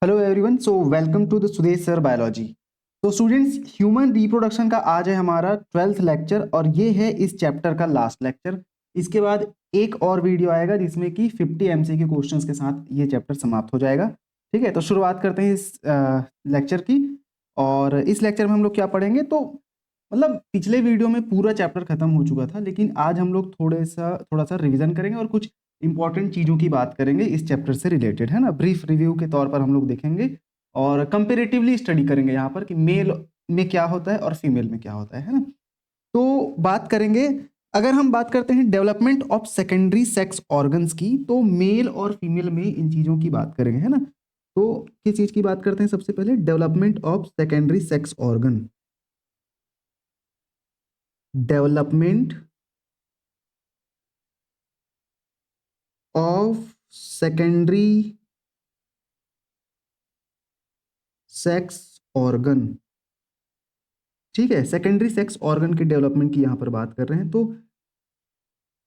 Hello everyone, so welcome to the Sudesh sir biology. तो students, human reproduction का आज है हमारा 12th लेक्चर और ये है इस चैप्टर का लास्ट लेक्चर। इसके बाद एक और वीडियो आएगा जिसमें कि 50 एमसीक्यू क्वेश्चंस के साथ ये चैप्टर समाप्त हो जाएगा। ठीक है, तो शुरुआत करते हैं इस लेक्चर की। और इस लेक्चर में हम लोग क्या पढ़ेंगे, तो मतलब पिछले वीडियो में पूरा चैप्टर खत्म हो चुका था, लेकिन आज हम लोग थोड़ा सा रिवीजन करेंगे और कुछ इंपॉर्टेंट चीज़ों की बात करेंगे इस चैप्टर से रिलेटेड, है ना। ब्रीफ रिव्यू के तौर पर हम लोग देखेंगे और कंपेरेटिवली स्टडी करेंगे यहाँ पर कि मेल में क्या होता है और फीमेल में क्या होता है ना। तो बात करेंगे, अगर हम बात करते हैं development of secondary sex organs की, तो मेल और फीमेल में इन चीज़ों की बात करेंगे, है ना। तो किस चीज़ की बात करते हैं, सबसे पहले development of secondary sex organ. Development of secondary sex organ. ठीक है, सेकेंडरी सेक्स ऑर्गन के डेवलपमेंट की यहां पर बात कर रहे हैं। तो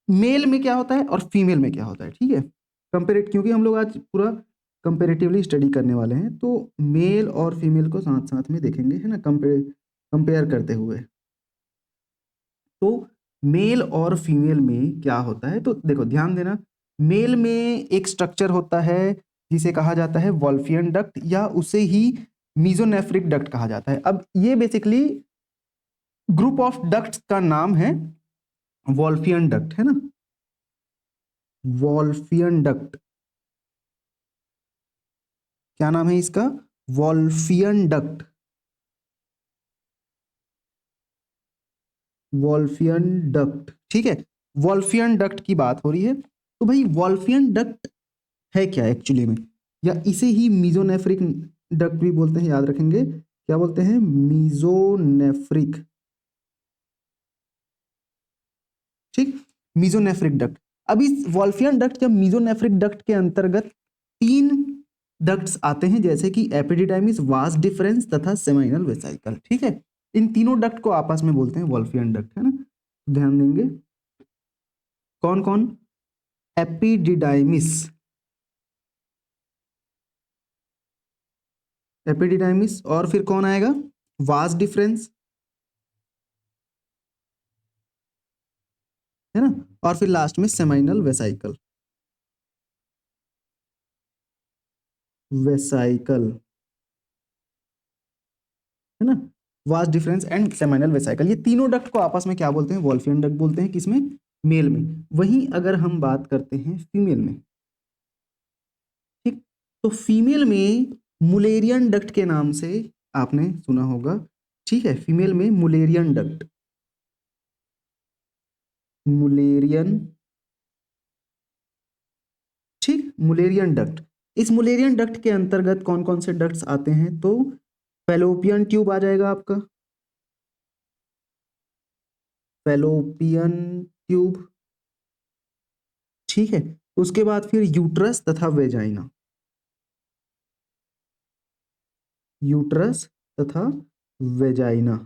मेल में क्या होता है और फीमेल में क्या होता है, ठीक है। कंपेरेट, क्योंकि हम लोग आज पूरा कंपेरेटिवली स्टडी करने वाले हैं, तो मेल और फीमेल को साथ साथ में देखेंगे, है ना, कंपेयर करते हुए। तो मेल और फीमेल में क्या होता है, तो देखो ध्यान देना। मेल में एक स्ट्रक्चर होता है जिसे कहा जाता है वॉल्फियन डक्ट, या उसे ही मीजोनेफ्रिक डक्ट कहा जाता है। अब ये बेसिकली ग्रुप ऑफ डक्ट्स का नाम है वॉल्फियन डक्ट, है ना। वॉल्फियन डक्ट, क्या नाम है इसका? Wolffian duct. वॉल्फियन डक्ट, ठीक है। वॉल्फियन डक्ट की बात हो रही है, तो भाई वॉल्फियन डक्ट है क्या एक्चुअली में, या इसे ही मीजोनेफ्रिक डक्ट भी बोलते हैं, याद रखेंगे क्या बोलते हैं, मीजोनेफ्रिक। ठीक, मीजोनेफ्रिक डक्ट। अब इस वॉल्फियन डक्ट या मीजोनेफ्रिक डक्ट के अंतर्गत तीन डक्ट्स आते हैं, जैसे कि एपिडिडाइमिस, वास डिफरेंस तथा सेमाइनल वेसिकल। ठीक है, इन तीनों डक्ट को आपस में बोलते हैं वॉल्फियन डक्ट, है ना। ध्यान देंगे कौन कौन? एपिडिडाइमिस, एपिडिडाइमिस, और फिर कौन आएगा? वास डिफरेंस, है ना, और फिर लास्ट में सेमाइनल वेसाइकल। वेसाइकल, है ना। Vas deferens and seminal vesicle, ये तीनों डक्ट को आपस में क्या बोलते हैं? वॉल्फियन डक्ट बोलते हैं। किसमें? मेल में। वहीं अगर हम बात करते हैं फीमेल में, ठीक, तो फीमेल में मुलेरियन डक्ट के नाम से आपने सुना होगा। ठीक है, फीमेल में मुलेरियन डक्ट, मुलेरियन, ठीक, मुलेरियन डक्ट। इस मुलेरियन डक्ट के अंतर्गत कौन कौन से डक्ट्स आते हैं, तो फैलोपियन ट्यूब आ जाएगा आपका, फैलोपियन ट्यूब, ठीक है। उसके बाद फिर यूट्रस तथा वेजाइना, यूट्रस तथा वेजाइना,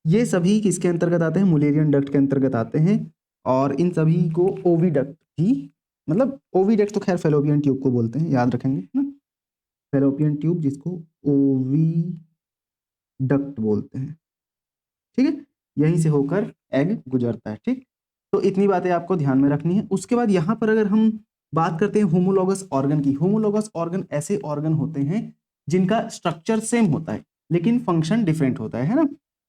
ये सभी किसके अंतर्गत आते हैं? मुलेरियन डक्ट के अंतर्गत आते हैं। और इन सभी को ओविडक्ट भी, मतलब ओविडक्ट तो खैर फैलोपियन ट्यूब को बोलते हैं, याद रखेंगे ना, फैलोपियन ट्यूब जिसको ओविडक्ट बोलते हैं। ठीक है, यहीं से होकर एग गुजरता है। ठीक, तो इतनी बातें आपको ध्यान में रखनी है। उसके बाद यहाँ पर अगर हम बात करते हैं होमोलॉगस ऑर्गन की, होमोलॉगस ऑर्गन ऐसे ऑर्गन होते हैं जिनका स्ट्रक्चर सेम होता है लेकिन फंक्शन डिफरेंट होता है ना।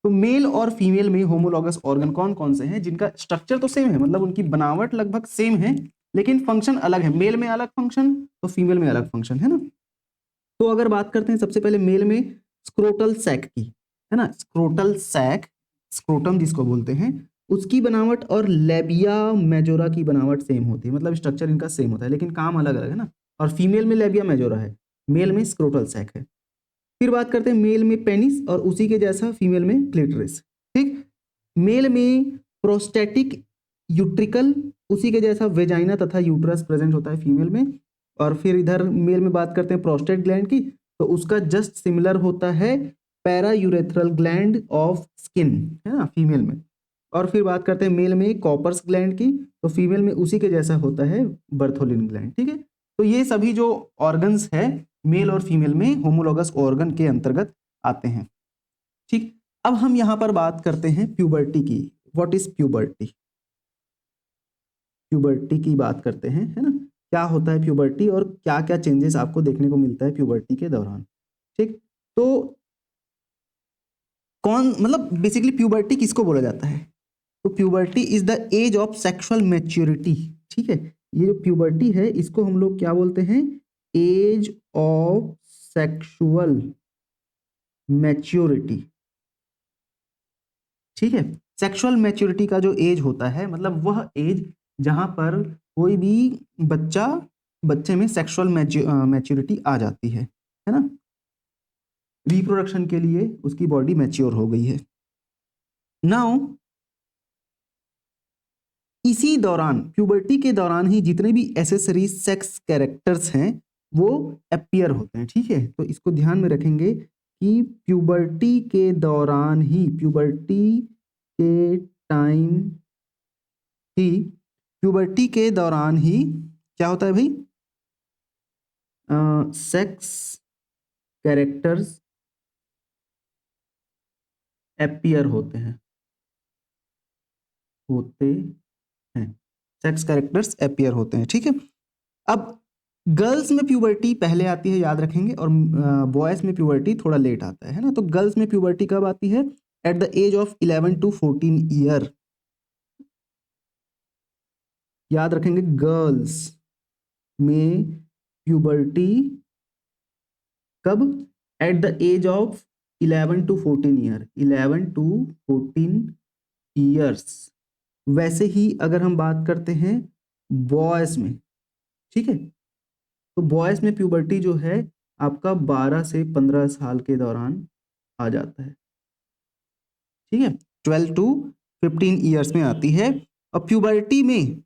तो मेल और फीमेल में होमोलॉगस ऑर्गन कौन कौन से हैं जिनका स्ट्रक्चर तो सेम है, मतलब उनकी बनावट लगभग सेम है लेकिन फंक्शन अलग है। मेल में अलग फंक्शन तो फीमेल में अलग फंक्शन, है ना। तो अगर बात करते हैं सबसे पहले मेल में स्क्रोटल सैक की, है ना, स्क्रोटल सैक, स्क्रोटम जिसको बोलते हैं, उसकी बनावट और लेबिया मेजोरा की बनावट सेम होती है, मतलब स्ट्रक्चर इनका सेम होता है लेकिन काम अलग अलग है ना। और फीमेल में लेबिया मेजोरा है, मेल में स्क्रोटल सैक है। फिर बात करते हैं मेल में पेनिस और उसी के जैसा फीमेल में क्लिटरिस। ठीक, मेल में प्रोस्टेटिक यूट्रिकल, उसी के जैसा वेजाइना तथा यूट्रस प्रेजेंट होता है फीमेल में। और फिर इधर मेल में बात करते हैं प्रोस्टेट ग्लैंड की, तो उसका जस्ट सिमिलर होता है para urethral gland of skin, है ना, फीमेल में। और फिर बात करते हैं मेल में कॉपर्स ग्लैंड की, तो फीमेल में उसी के जैसा होता है बर्थोलिन ग्लैंड। ठीक है, तो ये सभी जो ऑर्गन्स है मेल और फीमेल में होमोलॉगस ऑर्गन के अंतर्गत आते हैं। ठीक, अब हम यहाँ पर बात करते हैं प्यूबर्टी की। What is puberty? प्यूबर्टी की बात करते हैं, है ना, क्या होता है प्यूबर्टी और क्या क्या चेंजेस आपको देखने को मिलता है प्यूबर्टी के दौरान। ठीक, तो कौन मतलब बेसिकली प्यूबर्टी किसको बोला जाता है? तो puberty is the age of sexual maturity. ठीक है, ये जो प्यूबर्टी है इसको हम लोग क्या बोलते हैं? Age of sexual maturity. ठीक है, सेक्सुअल मैच्योरिटी का जो एज होता है मतलब वह एज जहां पर कोई भी बच्चे में सेक्सुअल मैच्योरिटी आ जाती है ना, रिप्रोडक्शन के लिए उसकी बॉडी मैच्योर हो गई है। नाउ इसी दौरान प्यूबर्टी के दौरान ही जितने भी एसेसरी सेक्स कैरेक्टर्स हैं वो अपीयर होते हैं। ठीक है, तो इसको ध्यान में रखेंगे कि प्यूबर्टी के दौरान ही, प्यूबर्टी के टाइम ही, प्यूबर्टी के दौरान ही क्या होता है भाई? सेक्स कैरेक्टर्स अपीयर होते हैं सेक्स कैरेक्टर्स अपीयर होते हैं। ठीक है, अब गर्ल्स में प्यूबर्टी पहले आती है, याद रखेंगे, और बॉयज में प्यूबर्टी थोड़ा लेट आता है ना। तो गर्ल्स में प्यूबर्टी कब आती है? At the age of 11 to 14 year. याद रखेंगे, गर्ल्स में प्यूबर्टी कब? At the age of 11 to 14 year, 11 to 14 years. वैसे ही अगर हम बात करते हैं बॉयज में, ठीक है, तो बॉयज में प्यूबर्टी जो है आपका 12 से 15 साल के दौरान आ जाता है। ठीक है, 12 to 15 ईयर्स में आती है। और प्यूबर्टी में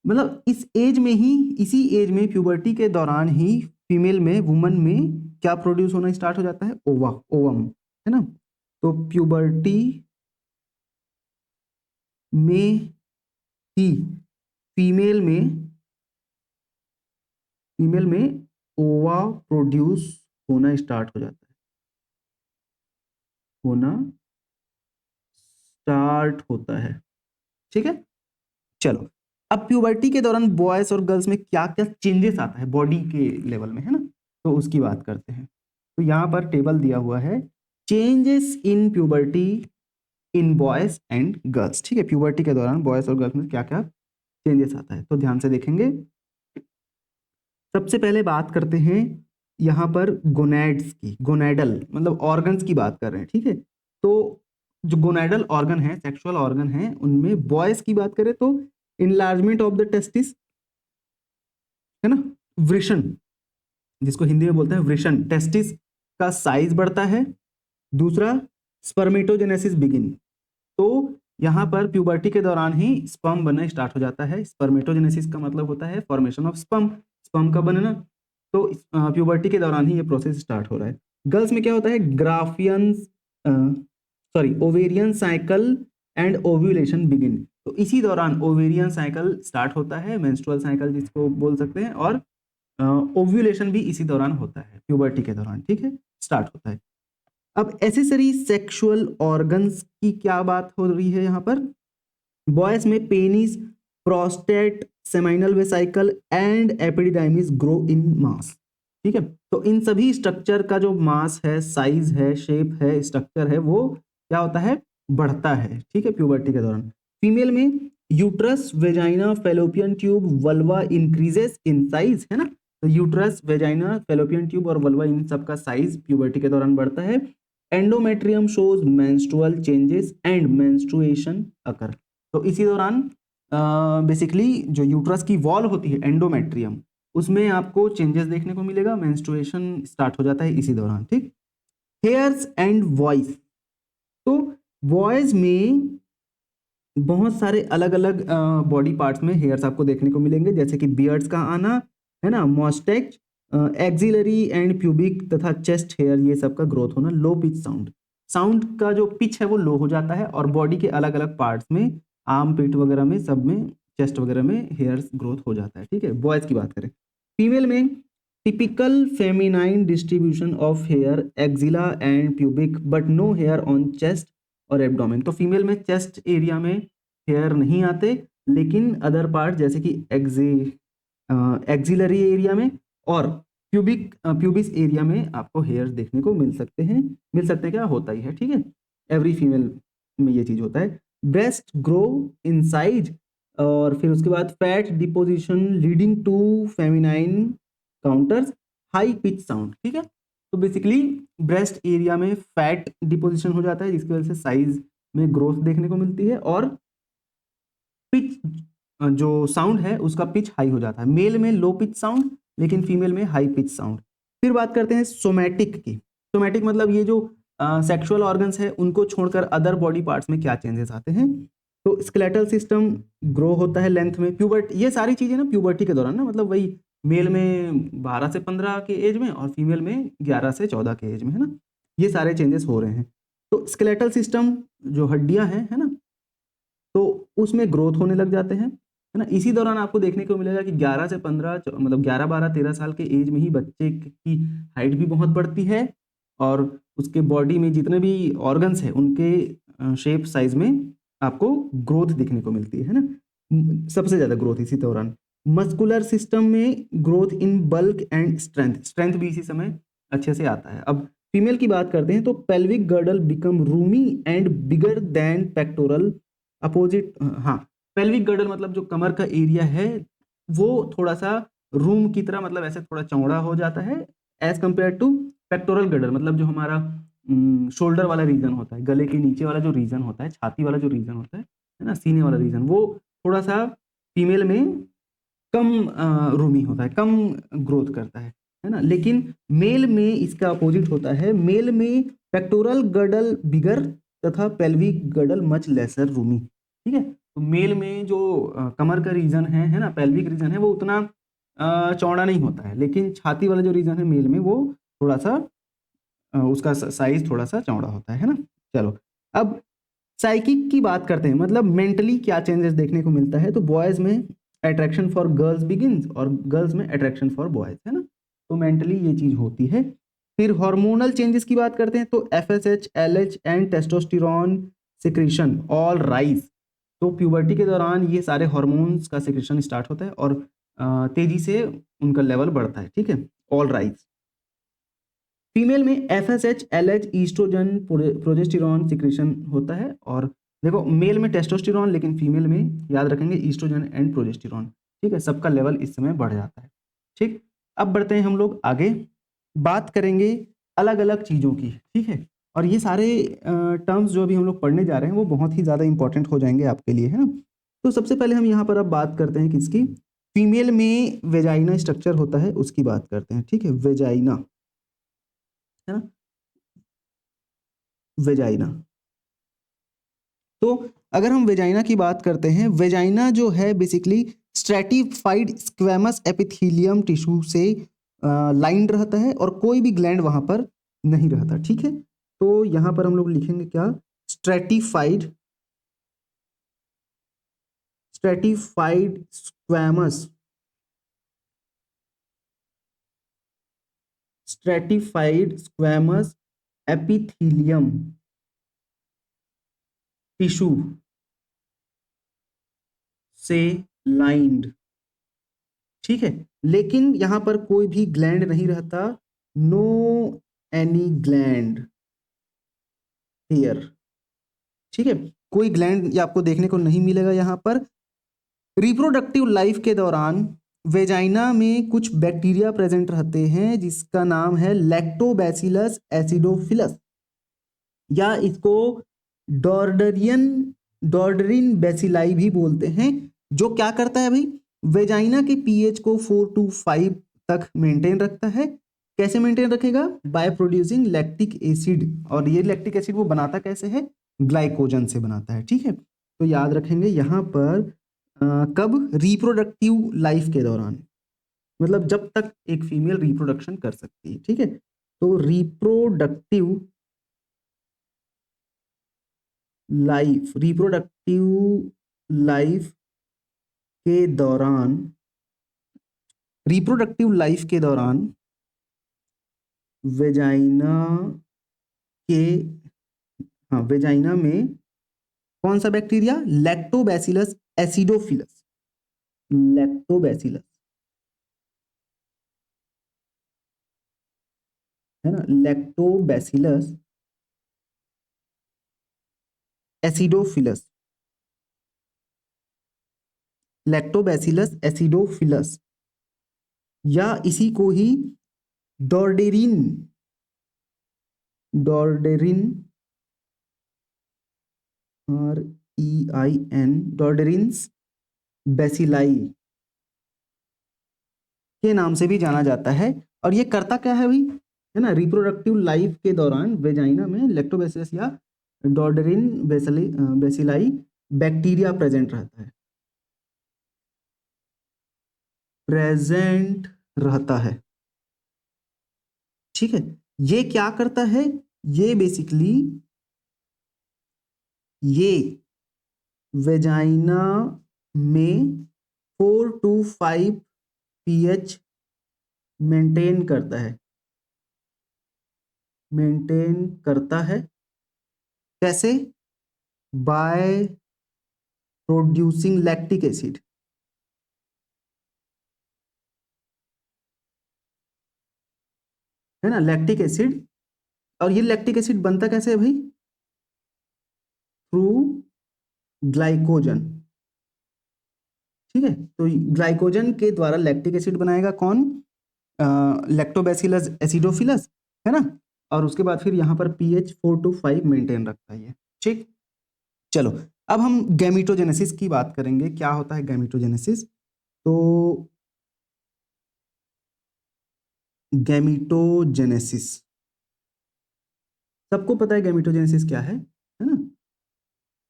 मतलब इस एज में ही, इसी एज में प्यूबर्टी के दौरान ही फीमेल में, वुमन में क्या प्रोड्यूस होना स्टार्ट हो जाता है? ओवम, है ना। तो प्यूबर्टी में ही फीमेल में ओवा प्रोड्यूस होना स्टार्ट हो जाता है, होना स्टार्ट होता है। ठीक है, चलो अब प्यूबर्टी के दौरान बॉयज और गर्ल्स में क्या क्या चेंजेस आता है बॉडी के लेवल में, है ना, तो उसकी बात करते हैं। तो यहाँ पर टेबल दिया हुआ है, changes in puberty in boys and girls. ठीक है, प्यूबर्टी के दौरान बॉयज और गर्ल्स में क्या क्या चेंजेस आता है, तो ध्यान से देखेंगे। सबसे पहले बात करते हैं यहाँ पर गोनैड्स की, गोनैडल मतलब ऑर्गन्स की बात कर रहे हैं। ठीक है, तो जो गोनैडल ऑर्गन है, सेक्सुअल ऑर्गन है, उनमें बॉयज की बात करें तो इनलार्जमेंट ऑफ द टेस्टिस, है ना, वृषण, जिसको हिंदी में बोलते हैं वृषण, टेस्टिस का साइज बढ़ता है। दूसरा, स्पर्मेटोजेनेसिस बिगिन, तो यहाँ पर प्यूबर्टी के दौरान ही स्पर्म बनना स्टार्ट हो जाता है। स्पर्मेटोजेनेसिस का मतलब होता है फॉर्मेशन ऑफ स्पर्म, स्पर्म का बनना। तो प्यूबर्टी के दौरान ही ये प्रोसेस स्टार्ट हो रहा है। गर्ल्स में क्या होता है? Ovarian cycle and ovulation begin, तो इसी दौरान ओवेरियन साइकिल स्टार्ट होता है, मेंस्ट्रुअल साइकिल जिसको बोल सकते हैं, और ओव्यूलेशन भी इसी दौरान होता है, प्यूबर्टी के दौरान। ठीक है, स्टार्ट होता है। अब एसेसरी सेक्सुअल ऑर्गन्स की क्या बात हो रही है यहाँ पर? बॉयज में penis, prostate, seminal vesicle and epididymis grow in mass. ठीक है, तो इन सभी स्ट्रक्चर का जो मास है, साइज है, शेप है, स्ट्रक्चर है, वो क्या होता है? बढ़ता है। ठीक है, प्यूबर्टी के दौरान। फीमेल में uterus, vagina, fallopian tube, vulva increases in size, है ना, तो यूट्रस, वेजाइना, फेलोपियन ट्यूब और वल्वा, इन सब का साइज प्यूबर्टी के दौरान बढ़ता है। Endometrium shows menstrual changes and menstruation occur, तो इसी दौरान बेसिकली जो यूट्रस की वॉल होती है, एंडोमेट्रियम, उसमें आपको चेंजेस देखने को मिलेगा, मेंस्ट्रुएशन स्टार्ट हो जाता है इसी दौरान। ठीक, हेयर्स एंड वॉइस, तो वॉइस में बहुत सारे अलग अलग बॉडी पार्ट्स में हेयर्स आपको देखने को मिलेंगे, जैसे कि बियर्ड्स का आना, है ना, मॉस्टैच, एक्सिलरी एंड प्यूबिक तथा चेस्ट हेयर, ये सब का ग्रोथ होना। लो पिच साउंड, साउंड का जो पिच है वो लो हो जाता है, और बॉडी के अलग अलग पार्ट्स में, आर्म, पीठ वगैरह में, सब में, चेस्ट वगैरह में हेयर्स ग्रोथ हो जाता है। ठीक है, बॉयज की बात करें। फीमेल में typical feminine distribution of hair axilla and pubic but no hair on chest और एब्डोमेन। तो फीमेल में चेस्ट एरिया में हेयर नहीं आते, लेकिन अदर पार्ट जैसे कि एक्सिलरी एरिया में और प्यूबिस एरिया में आपको हेयर देखने को मिल सकते हैं। क्या होता ही है, ठीक है, एवरी फीमेल में ये चीज होता है। ब्रेस्ट ग्रो इन साइज, और फिर उसके बाद fat deposition leading to feminine contours high pitch sound, ठीक है। तो बेसिकली ब्रेस्ट एरिया में फैट डिपोजिशन हो जाता है, जिसकी वजह से साइज में ग्रोथ देखने को मिलती है, और पिच जो साउंड है उसका पिच हाई हो जाता है। मेल में लो पिच साउंड, लेकिन फीमेल में हाई पिच साउंड। फिर बात करते हैं सोमैटिक की। सोमैटिक मतलब ये जो सेक्सुअल ऑर्गन्स है उनको छोड़कर अदर बॉडी पार्ट्स में क्या चेंजेस आते हैं। तो स्केलेटल सिस्टम ग्रो होता है लेंथ में, प्यूबर्टी, ये सारी चीजें ना प्यूबर्टी के दौरान ना, मतलब वही मेल में 12 से 15 के एज में और फीमेल में 11 से 14 के एज में, है ना, ये सारे चेंजेस हो रहे हैं। तो स्केलेटल सिस्टम जो हड्डियां हैं, है ना, तो उसमें ग्रोथ होने लग जाते हैं, है ना। इसी दौरान आपको देखने को मिलेगा कि 11 से 15 मतलब 11 12 13 साल के एज में ही बच्चे की हाइट भी बहुत बढ़ती है, और उसके बॉडी में जितने भी ऑर्गन्स हैं उनके शेप साइज में आपको ग्रोथ देखने को मिलती है ना, सबसे ज़्यादा ग्रोथ इसी दौरान। मस्कुलर सिस्टम में growth in bulk and strength भी इसी समय अच्छे से आता है। अब फीमेल की बात करते हैं तो pelvic girdle become Rumi and bigger than pectoral opposite. हाँ, पेल्विक गर्डल मतलब जो कमर का एरिया है वो थोड़ा सा रूम की तरह, मतलब ऐसे थोड़ा चौड़ा हो जाता है, as compare to pectoral girdle मतलब जो हमारा शोल्डर वाला रीजन होता है, गले के नीचे वाला जो रीजन होता है, छाती वाला जो रीजन होता है ना, सीने वाला रीजन, वो थोड़ा सा फीमेल में कम रूमी होता है, कम ग्रोथ करता है ना। लेकिन मेल में इसका अपोजिट होता है, मेल में पेक्टोरल गर्डल बिगर तथा pelvic girdle much laser Rumi, ठीक है। तो मेल में जो कमर का रीजन है ना, पेल्विक रीजन है, वो उतना चौड़ा नहीं होता है, लेकिन छाती वाला जो रीजन है मेल में वो थोड़ा सा उसका साइज थोड़ा सा चौड़ा होता है ना। चलो, अब साइकिक की बात करते हैं, मतलब मेंटली क्या चेंजेस देखने को मिलता है। तो बॉयज में अट्रैक्शन फॉर गर्ल्स बिगिंस और गर्ल्स में अट्रैक्शन फॉर बॉयज, है ना। तो मेंटली ये चीज होती है। फिर हार्मोनल चेंजेस की बात करते हैं तो FSH, LH and testosterone secretion all rise. तो प्यूबर्टी के दौरान ये सारे हार्मोन्स का सिक्रीशन स्टार्ट होता है और तेजी से उनका लेवल बढ़ता है, ठीक है, ऑल राइज। फीमेल में FSH, LH, estrogen, progesterone secretion होता है, और देखो मेल में टेस्टोस्टेरॉन, लेकिन फीमेल में याद रखेंगे ईस्ट्रोजन एंड प्रोजेस्टेरॉन, ठीक है, सबका लेवल इस समय बढ़ जाता है, ठीक। अब बढ़ते हैं हम लोग आगे, बात करेंगे अलग अलग चीज़ों की, ठीक है। और ये सारे टर्म्स जो अभी हम लोग पढ़ने जा रहे हैं वो बहुत ही ज़्यादा इंपॉर्टेंट हो जाएंगे आपके लिए, है ना। तो सबसे पहले हम यहाँ पर अब बात करते हैं किसकी, फीमेल में वेजाइना स्ट्रक्चर होता है उसकी बात करते हैं, ठीक है, वेजाइना, है ना, वेजाइना। तो अगर हम वेजाइना की बात करते हैं, वेजाइना जो है basically stratified squamous epithelium tissue से लाइंड रहता है और कोई भी ग्लैंड वहां पर नहीं रहता, ठीक है। तो यहां पर हम लोग लिखेंगे क्या, stratified, stratified squamous, stratified squamous epithelium tissue से लाइंड, ठीक है। लेकिन यहां पर कोई भी ग्लैंड नहीं रहता, नो एनी ग्लैंड हियर, ठीक है, कोई ग्लैंड ये आपको देखने को नहीं मिलेगा यहां पर। रिप्रोडक्टिव लाइफ के दौरान वेजाइना में कुछ बैक्टीरिया प्रेजेंट रहते हैं जिसका नाम है लैक्टोबैसिलस एसिडोफिलस, या इसको डॉर्डरिन बेसिलाई भी बोलते हैं, जो क्या करता है भाई, वेजाइना के पीएच को 4 to 5 तक मेंटेन रखता है। कैसे मेंटेन रखेगा, बाय प्रोड्यूसिंग लैक्टिक एसिड, और ये लैक्टिक एसिड वो बनाता कैसे है, ग्लाइकोजन से बनाता है, ठीक है। तो याद रखेंगे यहाँ पर कब, रिप्रोडक्टिव लाइफ के दौरान, मतलब जब तक एक फीमेल रिप्रोडक्शन कर सकती है, ठीक है। तो रिप्रोडक्टिव लाइफ के दौरान, रिप्रोडक्टिव लाइफ के दौरान वेजाइना के, हाँ वेजाइना में कौन सा बैक्टीरिया, लैक्टोबैसिलस एसिडोफिलस, लैक्टोबैसिलस है ना, लैक्टोबैसिलस एसिडोफिलस, लैक्टोबैसिलस एसिडोफिलस, या इसी को ही डॉर्डेरिन, डॉर्डेरिन REIN डॉर्डेरिन्स बेसिलाई के नाम से भी जाना जाता है। और ये करता क्या है भाई, है ना, रिप्रोडक्टिव लाइफ के दौरान वेजाइना में लैक्टोबैसिलस या डॉर्डेरिन बेसिलाई बैक्टीरिया प्रेजेंट रहता है, प्रेजेंट रहता है। ठीक है, ये क्या करता है, ये बेसिकली ये वेजाइना में 4 to 5 pH मेंटेन करता है, मेंटेन करता है कैसे, बाय प्रोड्यूसिंग लैक्टिक एसिड, है ना, लैक्टिक एसिड। और ये लैक्टिक एसिड बनता कैसे है भाई, थ्रू ग्लाइकोजन। ठीक है, तो ग्लाइकोजन के द्वारा लैक्टिक एसिड बनाएगा कौन, लैक्टोबैसिलस एसिडोफिलस, है ना। और उसके बाद फिर यहाँ पर pH 4 to 5 मेंटेन रखता है ये। ठीक, चलो अब हम गैमीटोजेनेसिस की बात करेंगे, क्या होता है गैमीटोजेनेसिस। तो गैमीटोजेनेसिस सबको पता है, गैमीटोजेनेसिस क्या है ना,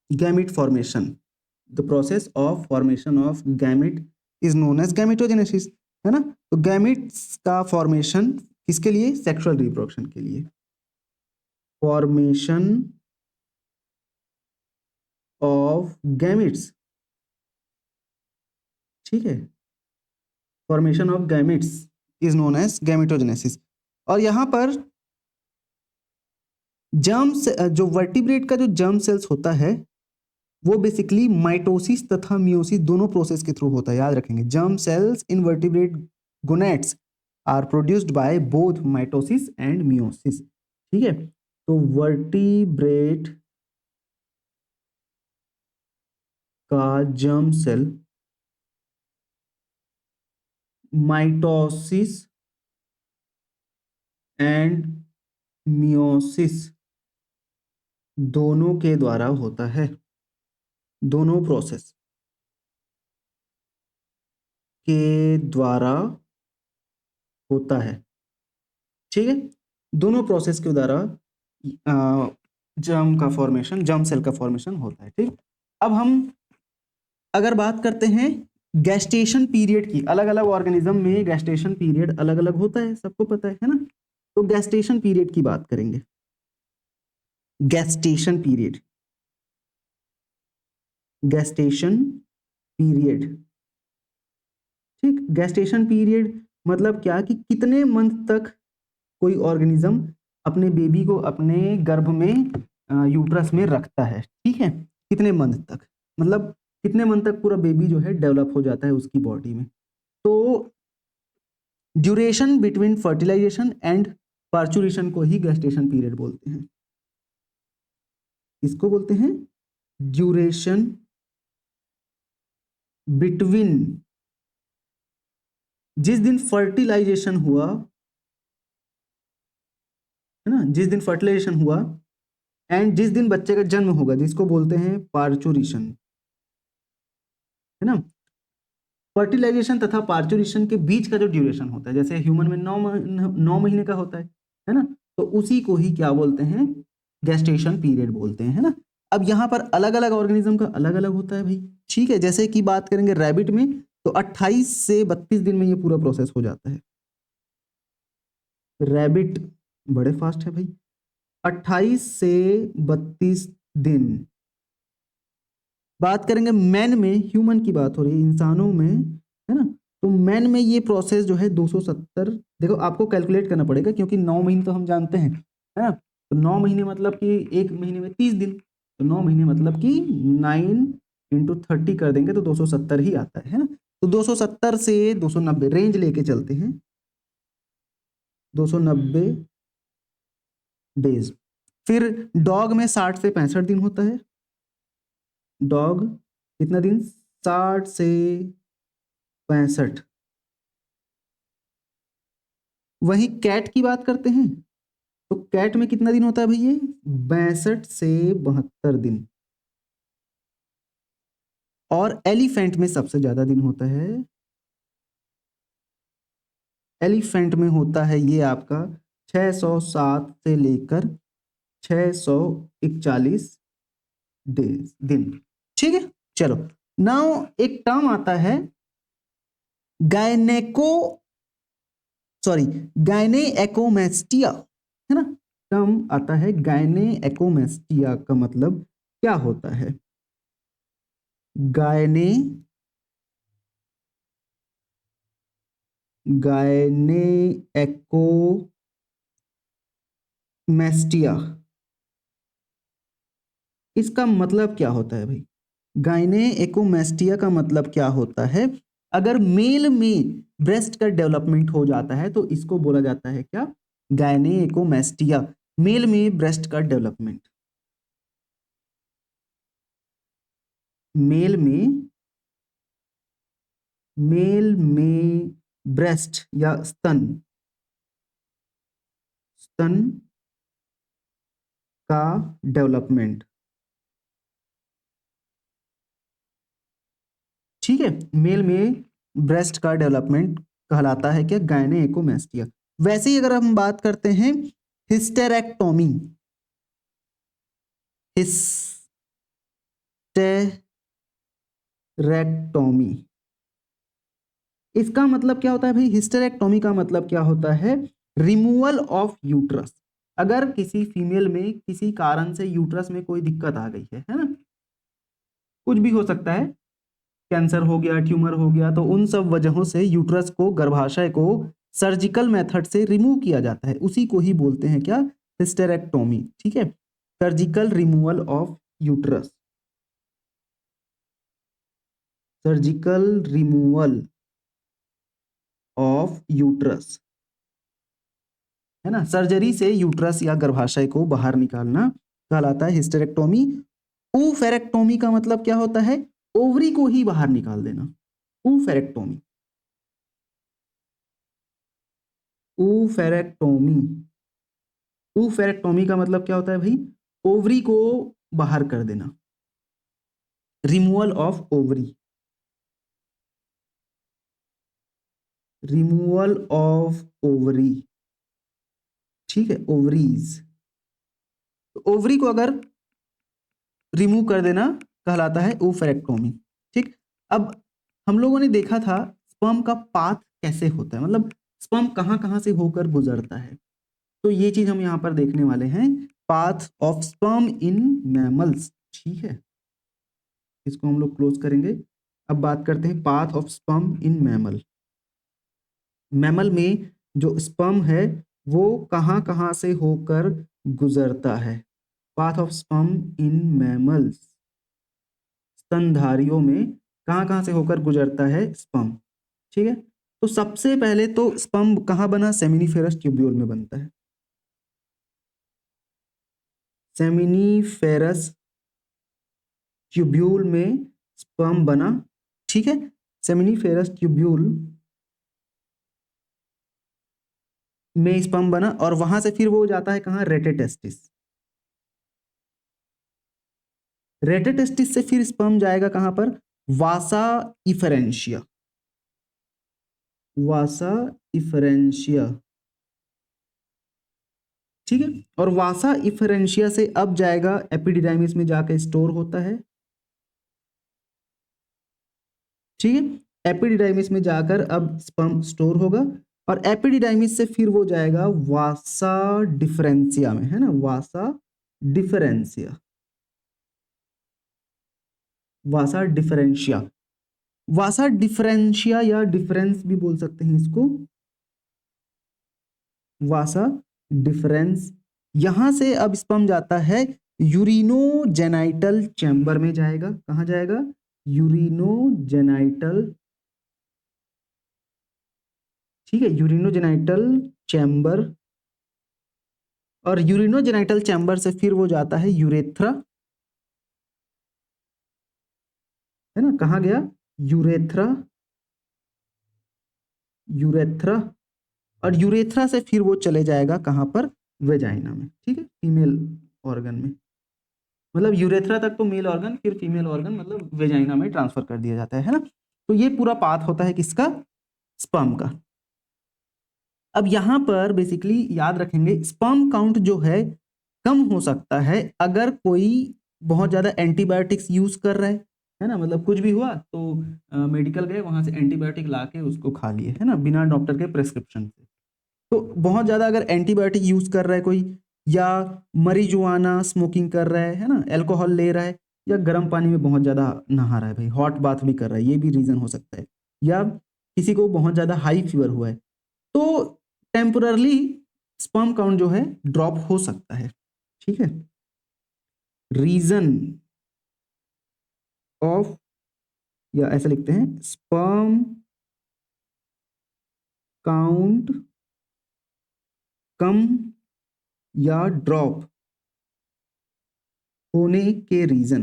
gamete formation, the process of formation of gamete is known as gametogenesis, है ना। तो गैमिट्स का फॉर्मेशन किसके लिए, सेक्सुअल रिप्रोडक्शन के लिए, फॉर्मेशन ऑफ गैमिट्स, ठीक है, formation of gametes is known as gametogenesis. और यहां पर जर्म जो वर्टिब्रेट का जो जर्म सेल्स होता है वो बेसिकली माइटोसिस तथा मियोसिस दोनों प्रोसेस के थ्रू होता है, याद रखेंगे। Germ cells in vertebrate gonads are produced by both mitosis and meiosis. ठीक है, तो वर्टिब्रेट का germ cell mitosis and meiosis दोनों के द्वारा होता है, दोनों प्रोसेस के द्वारा होता है। ठीक है, दोनों प्रोसेस के द्वारा जर्म का फॉर्मेशन, जर्म सेल का फॉर्मेशन होता है। ठीक, अब हम अगर बात करते हैं गैस्टेशन पीरियड की, अलग अलग ऑर्गेनिज्म में गैस्टेशन पीरियड अलग अलग होता है, सबको पता है ना। तो गैस्टेशन पीरियड की बात करेंगे, गैस्टेशन पीरियड, गैस्टेशन पीरियड। ठीक, गैस्टेशन पीरियड मतलब क्या कि कितने मंथ तक कोई ऑर्गेनिज्म अपने बेबी को अपने गर्भ में यूट्रस में रखता है। ठीक है, कितने मंथ तक, मतलब कितने मंथ तक पूरा बेबी जो है डेवलप हो जाता है उसकी बॉडी में। तो duration between fertilization and parturition को ही गैस्टेशन पीरियड बोलते हैं। इसको बोलते हैं ड्यूरेशन बिटवीन, जिस दिन फर्टिलाइजेशन हुआ, है ना, जिस दिन फर्टिलाइजेशन हुआ एंड जिस दिन बच्चे का जन्म होगा, जिसको बोलते हैं पार्चुरेशन, है ना। फर्टिलाइजेशन तथा पार्चुरेशन के बीच का जो ड्यूरेशन होता है, जैसे ह्यूमन में 9 महीने का होता है ना, तो उसी को ही क्या बोलते हैं, गैस्टेशन पीरियड बोलते हैं, है ना। अब यहाँ पर अलग अलग ऑर्गेनिज्म का अलग अलग होता है भाई। ठीक है, जैसे कि बात करेंगे रैबिट में, तो 28 से 32 दिन में ये पूरा प्रोसेस हो जाता है। रैबिट बड़े फास्ट है भाई, 28 से 32 दिन। बात करेंगे मैन में, ह्यूमन की बात हो रही है, इंसानों में, है ना, तो मैन में ये प्रोसेस जो है 270, देखो आपको कैलकुलेट करना पड़ेगा क्योंकि 9 महीने तो हम जानते हैं, है ना। तो 9 महीने मतलब कि एक महीने में 30 दिन, तो 9 महीने मतलब कि 9 × 30 कर देंगे तो 270 ही आता है ना। तो 270 से 290 रेंज लेके चलते हैं, 290 डेज। फिर डॉग में 60 से 65 दिन होता है, डॉग कितना दिन, 60 से 65। वही कैट की बात करते हैं तो कैट में कितना दिन होता है भैया, 62 से 72 दिन। और एलिफेंट में सबसे ज्यादा दिन होता है, एलिफेंट में होता है ये आपका 607 से लेकर 641 दिन। ठीक है, चलो। नाउ एक टर्म आता है गायनेको, सॉरी, गायने एकोमेस्टिया, है ना। टर्म आता है गायने एकोमेस्टिया का मतलब क्या होता है, गायने एकोमेस्टिया, इसका मतलब क्या होता है भाई, गायने एकोमेस्टिया का मतलब क्या होता है, अगर मेल में ब्रेस्ट का डेवलपमेंट हो जाता है तो इसको बोला जाता है क्या, गायने एकोमेस्टिया, मेल में ब्रेस्ट का डेवलपमेंट। मेल में ब्रेस्ट या स्तन का डेवलपमेंट, ठीक है, मेल में ब्रेस्ट का डेवलपमेंट कहलाता है क्या, गायने एकोमेस्टिया। वैसे ही अगर हम बात करते हैं हिस्टेरेक्टोमी, हिस्टेरेक्टोमी, इसका मतलब क्या होता है भाई, हिस्टेरेक्टोमी का मतलब क्या होता है, रिमूवल ऑफ यूट्रस। अगर किसी फीमेल में किसी कारण से यूट्रस में कोई दिक्कत आ गई है ना, कुछ भी हो सकता है, कैंसर हो गया, ट्यूमर हो गया, तो उन सब वजहों से यूट्रस को, गर्भाशय को सर्जिकल मेथड से रिमूव किया जाता है, उसी को ही बोलते हैं क्या, हिस्टेरेक्टोमी। ठीक है, surgical removal of uterus, surgical removal of uterus, है ना, सर्जरी से यूट्रस या गर्भाशय को बाहर निकालना कहलाता है हिस्टेरेक्टोमी। ऊफेरेक्टोमी का मतलब क्या होता है, ओवरी को ही बाहर निकाल देना, ऊफेरेक्टोमी, ऊफेरेक्टोमी, ऊफेरेक्टोमी का मतलब क्या होता है भाई, ओवरी को बाहर कर देना, removal of ovary, removal of ovary, ठीक है, ओवरीज, ओवरी को अगर रिमूव कर देना कहलाता है ओफेरेक्टोमी। ठीक, अब हम लोगों ने देखा था स्पर्म का पाथ कैसे होता है, मतलब स्पर्म कहाँ कहाँ से होकर गुजरता है, तो ये चीज हम यहाँ पर देखने वाले हैं, path of sperm in mammals. ठीक है, इसको हम लोग क्लोज करेंगे। अब बात करते हैं path of sperm in mammal. Mammal में जो स्पर्म है वो कहाँ कहाँ से होकर गुजरता है, path of sperm in mammals, स्तनधारियों में कहाँ कहाँ से होकर गुजरता है स्पर्म। ठीक है, तो सबसे पहले तो स्पर्म कहाँ बना, सेमिनिफेरस ट्यूब्यूल में बनता है, सेमिनिफेरस ट्यूब्यूल में स्पर्म बना। ठीक है, सेमिनिफेरस ट्यूब्यूल में स्पर्म बना और वहां से फिर वो जाता है कहाँ, रेटेटेस्टिस, रेटेटेस्टिस से फिर स्पर्म जाएगा कहां पर, वासा इफरेंशिया, वासा इफरेंशिया। ठीक है, और वासा इफरेंशिया से अब जाएगा एपिडिडाइमिस में जाकर स्टोर होता है। ठीक है, एपिडिडाइमिस में जाकर अब स्पर्म स्टोर होगा और एपिडिडाइमिस से फिर वो जाएगा वासा डिफरेंशिया में, है ना, वासा डिफरेंशिया, वासा डिफरेंशिया। वासा डिफरेंशिया या डिफरेंस भी बोल सकते हैं इसको, वासा डिफरेंस। यहां से अब स्पर्म जाता है यूरिनोजेनाइटल चैम्बर में जाएगा। कहां जाएगा? यूरिनोजेनाइटल, ठीक है, यूरिनोजेनाइटल चैम्बर। और यूरिनोजेनाइटल चैम्बर से फिर वो जाता है यूरेथ्रा, है ना? कहाँ गया? Urethra, urethra. और यूरेथ्रा से फिर वो चले जाएगा कहाँ पर? वेजाइना में, ठीक है, फीमेल ऑर्गन में। मतलब यूरेथ्रा तक तो मेल ऑर्गन, फिर फीमेल ऑर्गन मतलब वेजाइना में ट्रांसफर कर दिया जाता है ना? तो ये पूरा पाथ होता है किसका? स्पर्म का। अब यहां पर बेसिकली याद रखेंगे स्पर्म काउंट जो है कम हो सकता है अगर कोई बहुत ज्यादा एंटीबायोटिक्स यूज कर रहा है ना? मतलब कुछ भी हुआ तो मेडिकल गए, वहां से एंटीबायोटिक ला के उसको खा लिए, है ना, बिना डॉक्टर के प्रेस्क्रिप्शन से। तो बहुत ज्यादा अगर एंटीबायोटिक यूज कर रहा है कोई, या मरीजुआना स्मोकिंग कर रहा है ना, अल्कोहल ले रहा है, या गर्म पानी में बहुत ज्यादा नहा रहा है, भाई हॉट बाथ भी कर रहा है, ये भी रीजन हो सकता है। या किसी को बहुत ज्यादा हाई फीवर हुआ है, तो टेम्पररली स्पर्म काउंट जो है ड्रॉप हो सकता है, ठीक है। रीजन ऑफ, या ऐसा लिखते हैं, स्पर्म काउंट कम या ड्रॉप होने के रीजन,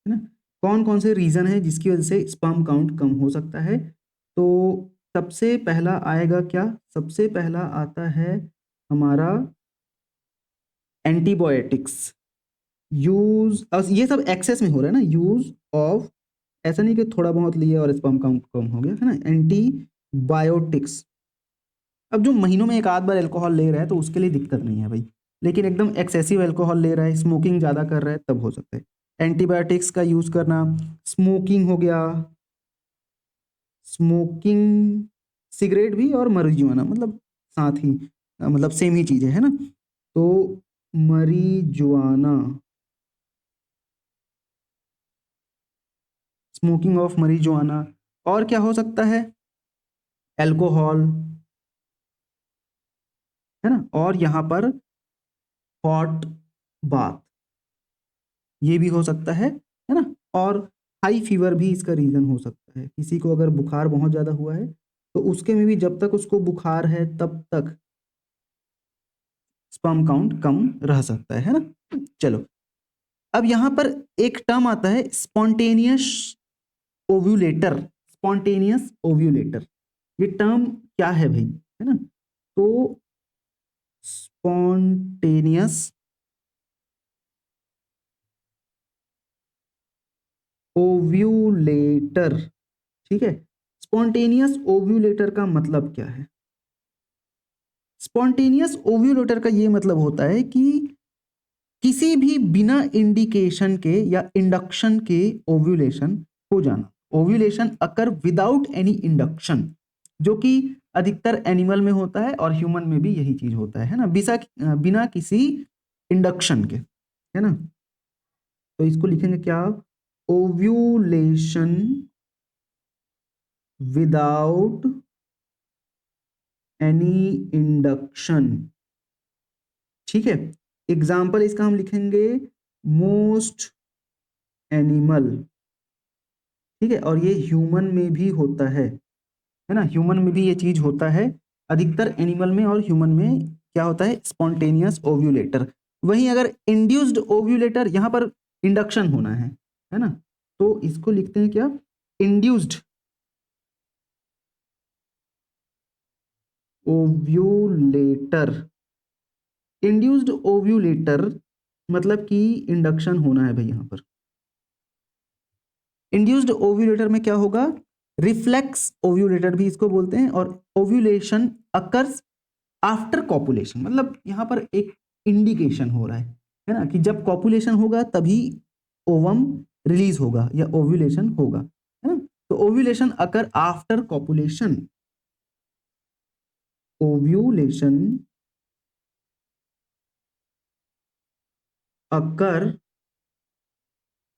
है ना? कौन कौन से रीजन है जिसकी वजह से स्पर्म काउंट कम हो सकता है? तो सबसे पहला आएगा क्या? सबसे पहला आता है हमारा एंटीबायोटिक्स यूज। ये सब एक्सेस में हो रहा है ना, यूज ऑफ, ऐसा नहीं कि थोड़ा बहुत लिया और स्पर्म काउंट कम हो गया, है ना? एंटीबायोटिक्स। अब जो महीनों में एक आध बार अल्कोहल ले रहा है तो उसके लिए दिक्कत नहीं है भाई, लेकिन एकदम एक्सेसिव अल्कोहल ले रहा है, स्मोकिंग ज़्यादा कर रहा है, तब हो सकता है। एंटीबायोटिक्स का यूज़ करना, स्मोकिंग हो गया, स्मोकिंग, सिगरेट भी और marijuana मतलब साथ ही, मतलब सेम ही चीज़ है ना? तो marijuana, स्मोकिंग ऑफ marijuana। और क्या हो सकता है? अल्कोहल, है ना? और यहाँ पर हॉट बाथ, ये भी हो सकता है ना? और हाई फीवर भी इसका रीजन हो सकता है। किसी को अगर बुखार बहुत ज्यादा हुआ है तो उसके में भी जब तक उसको बुखार है तब तक स्पर्म काउंट कम रह सकता है ना? चलो, अब यहां पर एक टर्म आता है स्पॉन्टेनियस ओव्यूलेटर। स्पॉन्टेनियस ओव्यूलेटर, ये टर्म क्या है भाई, है ना? तो स्पॉन्टेनियस ओव्यूलेटर, ठीक है। स्पॉन्टेनियस ओव्यूलेटर का मतलब क्या है? स्पॉन्टेनियस ओव्यूलेटर का ये मतलब होता है कि किसी भी बिना इंडिकेशन के या इंडक्शन के ओव्यूलेशन हो जाना। ओव्यूलेशन अकर विदाउट एनी इंडक्शन, जो कि अधिकतर एनिमल में होता है और ह्यूमन में भी यही चीज होता है ना, बिना किसी इंडक्शन के, है ना? तो इसको लिखेंगे क्या? ओव्यूलेशन विदाउट एनी इंडक्शन, ठीक है। एग्जाम्पल इसका हम लिखेंगे मोस्ट एनिमल, ठीक है। और ये ह्यूमन में भी होता है ना? ह्यूमन में भी ये चीज होता है, अधिकतर एनिमल में और ह्यूमन में क्या होता है? स्पॉन्टेनियस ओव्यूलेटर। वहीं अगर इंड्यूस्ड ओव्यूलेटर, यहां पर इंडक्शन होना है ना? तो इसको लिखते हैं क्या? इंड्यूस्ड ओव्यूलेटर। इंड्यूस्ड ओव्यूलेटर मतलब कि इंडक्शन होना है भाई यहां पर। इंड्यूस्ड ओव्यूलेटर में क्या होगा? रिफ्लेक्स ओव्यूलेटर भी इसको बोलते हैं। और ओव्यूलेशन अकर्स आफ्टर कॉपुलेशन, मतलब यहां पर एक इंडिकेशन हो रहा है ना, कि जब कॉपुलेशन होगा तभी ओवम रिलीज होगा या ओव्यूलेशन होगा, है ना? तो ovulation occur after copulation, ovulation occur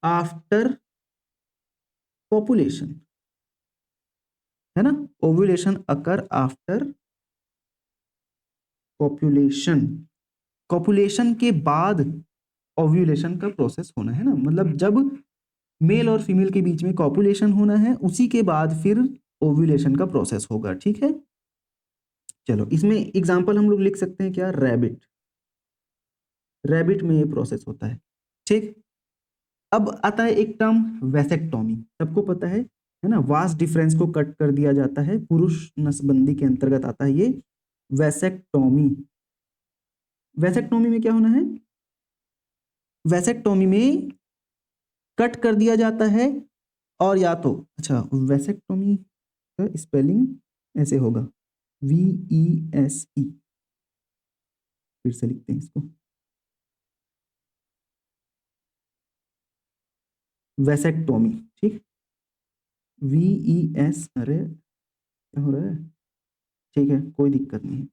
after copulation, है ना, ovulation occur after copulation, copulation के बाद ओव्यूलेशन का प्रोसेस होना है ना, मतलब जब मेल और फीमेल के बीच में कॉपुलेशन होना है उसी के बाद फिर ओव्यूलेशन का प्रोसेस होगा, ठीक है। चलो इसमें एग्जांपल हम लोग लिख सकते हैं क्या, रैबिट, रैबिट में ये प्रोसेस होता है, ठीक। अब आता है एक टर्म वैसेक्टोमी, सबको पता है ना, वास डिफरेंस को कट कर दिया जाता है, पुरुष नसबंदी के अंतर्गत आता है ये वैसेक्टोमी। वैसेक्टोमी में क्या होना है, वैसेक्टोमी में कट कर दिया जाता है, और या तो अच्छा वैसेक्टोमी का स्पेलिंग ऐसे होगा VESE, फिर से लिखते हैं इसको, वैसेक्टोमी, ठीक, VES, अरे क्या हो रहा है, ठीक है कोई दिक्कत नहीं है,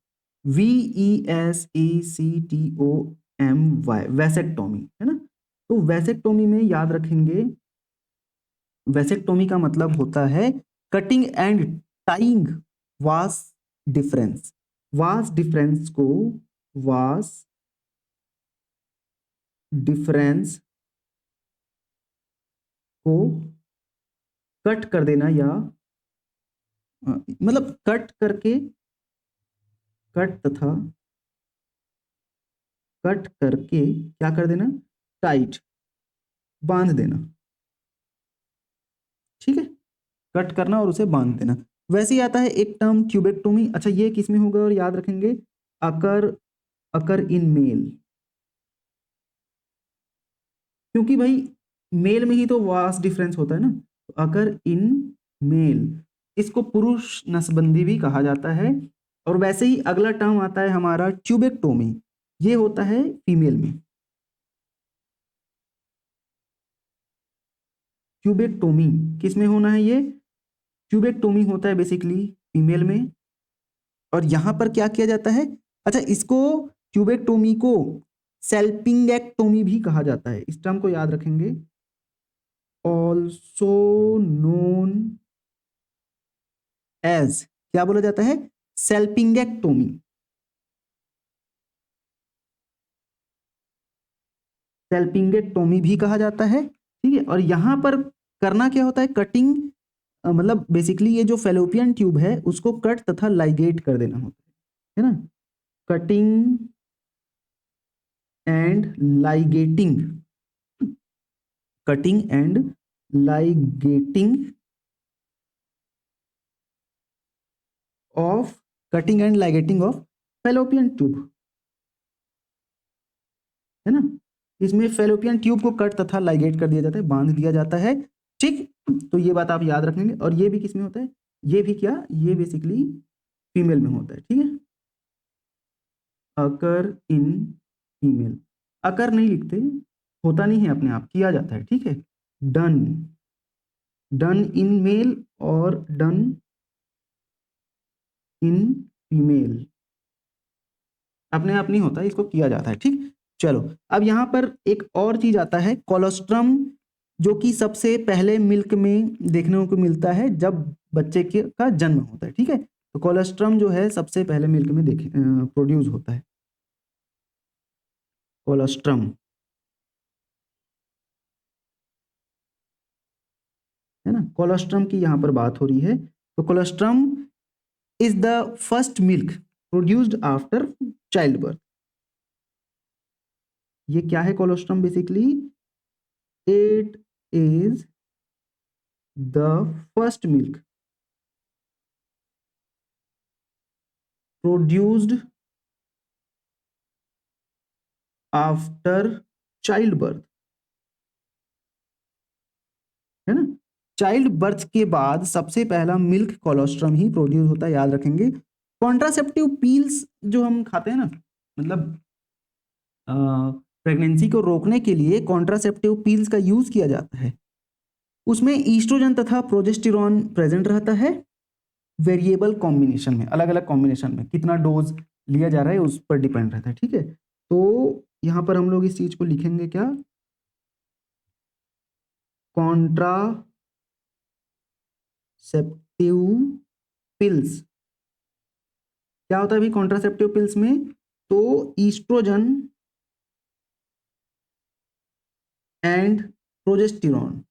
VESECTOMY, वैसेक्टोमी, है ना। तो वैसेक्टोमी में याद रखेंगे, वैसेक्टोमी का मतलब होता है cutting and tying vas deferens, vas deferens को, वास डिफरेंस को कट कर देना, या मतलब कट करके, कट तथा कट करके क्या कर देना, टाइट, बांध देना, ठीक है, कट करना और उसे बांध देना। वैसे ही आता है एक टर्म ट्यूबेक्टोमी, अच्छा ये किसमें होगा और याद रखेंगे, अकर, अकर इन मेल, क्योंकि भाई मेल में ही तो वास डिफरेंस होता है ना, तो अकर इन मेल, इसको पुरुष नसबंदी भी कहा जाता है। और वैसे ही अगला टर्म आता है हमारा ट्यूबेक्टोमी, ये होता है फीमेल में, ट्यूबेक्टोमी किस में होना है, ये ट्यूबेक्टोमी होता है बेसिकली फीमेल में, और यहां पर क्या किया जाता है, अच्छा इसको ट्यूबेक्टोमी को सेल्पिंगेक्टोमी भी कहा जाता है, इस टर्म को याद रखेंगे, ऑल्सो नोन एज, क्या बोला जाता है, सेल्पिंगेक्टोमी, सेल्पिंगेक्टोमी भी कहा जाता है, ठीक है। और यहां पर करना क्या होता है, कटिंग, मतलब बेसिकली ये जो फेलोपियन ट्यूब है उसको कट तथा लाइगेट कर देना होता है ना, cutting and ligating, cutting and ligating of, cutting and ligating of fallopian tube, है ना, इसमें फेलोपियन ट्यूब को कट तथा लाइगेट कर दिया जाता है, बांध दिया जाता है, ठीक। तो ये बात आप याद रखेंगे, और ये भी किसमें होता है, ये भी क्या, ये बेसिकली फीमेल में होता है, ठीक है, अकर इन फीमेल, अकर नहीं लिखते, होता नहीं है अपने आप, किया जाता है, ठीक है, डन, डन इन मेल और डन इन फीमेल, अपने आप नहीं होता, इसको किया जाता है, ठीक। चलो अब यहां पर एक और चीज आता है कोलोस्ट्रम, जो कि सबसे पहले मिल्क में देखने को मिलता है जब बच्चे के का जन्म होता है, ठीक है, तो कोलोस्ट्रम जो है सबसे पहले मिल्क में देखे प्रोड्यूस होता है, कोलोस्ट्रम, है ना, कोलोस्ट्रम की यहां पर बात हो रही है, तो colostrum is the first milk produced after child birth, ये क्या है colostrum basically, it is the first milk produced after child birth, है ना, चाइल्ड बर्थ के बाद सबसे पहला मिल्क कोलोस्ट्रम ही प्रोड्यूस होता है, याद रखेंगे। कॉन्ट्रासेप्टिव पील्स जो हम खाते हैं ना, मतलब प्रेगनेंसी को रोकने के लिए कॉन्ट्रासेप्टिव पील्स का यूज किया जाता है, उसमें ईस्ट्रोजन तथा प्रोजेस्टेरॉन प्रेजेंट रहता है, वेरिएबल कॉम्बिनेशन में, अलग अलग कॉम्बिनेशन में, कितना डोज लिया जा रहा है उस पर डिपेंड रहता है, ठीक है। तो यहां पर हम लोग इस चीज को लिखेंगे क्या, कॉन्ट्रासेप्टिव पिल्स, क्या होता है भाई कॉन्ट्रासेप्टिव पिल्स में? तो ईस्ट्रोजन एंड प्रोजेस्टेरॉन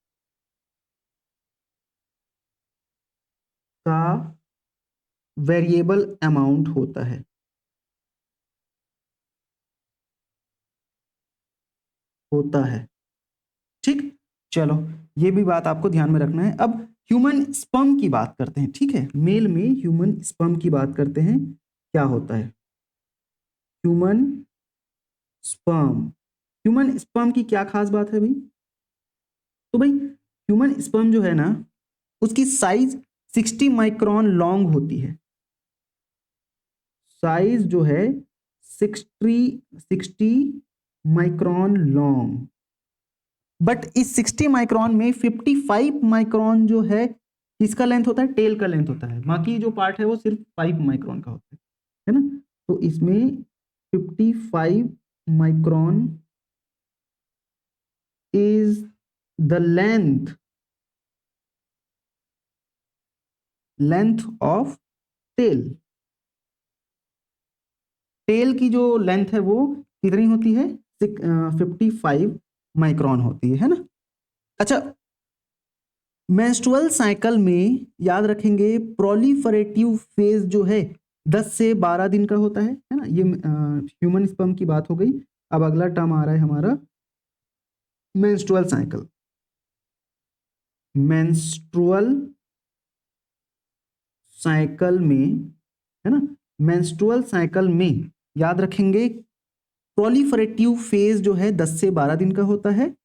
का वेरिएबल अमाउंट होता है, ठीक। चलो ये भी बात आपको ध्यान में रखना है। अब ह्यूमन स्पर्म की बात करते हैं, ठीक है। मेल में ह्यूमन स्पर्म की बात करते हैं, क्या होता है ह्यूमन स्पर्म। ह्यूमन स्पर्म की क्या खास बात है भाई? तो भाई ह्यूमन स्पर्म जो है ना, उसकी साइज 60 माइक्रोन लॉन्ग होती है। साइज जो है 60 माइक्रोन लॉन्ग, बट इस 60 माइक्रोन में 55 माइक्रोन जो है किसका लेंथ होता है? टेल का लेंथ होता है। बाकी जो पार्ट है वो सिर्फ 5 माइक्रोन का होता है ना। तो इसमें 55 micron is the length of tail. Tail की जो लेंथ है वो कितनी होती है? 55 माइक्रोन होती है ना। अच्छा, मेंस्ट्रुअल साइकिल में याद रखेंगे प्रोलिफरेटिव फेज जो है 10 से 12 दिन का होता है ना। ये ह्यूमन स्पर्म की बात हो गई। अब अगला टर्म आ रहा है हमारा मेंस्ट्रुअल साइकिल। मेंस्ट्रुअल साइकिल में, है ना, मेंस्ट्रुअल साइकिल में याद रखेंगे प्रोलिफरेटिव फेज जो है 10 से 12 दिन का होता है।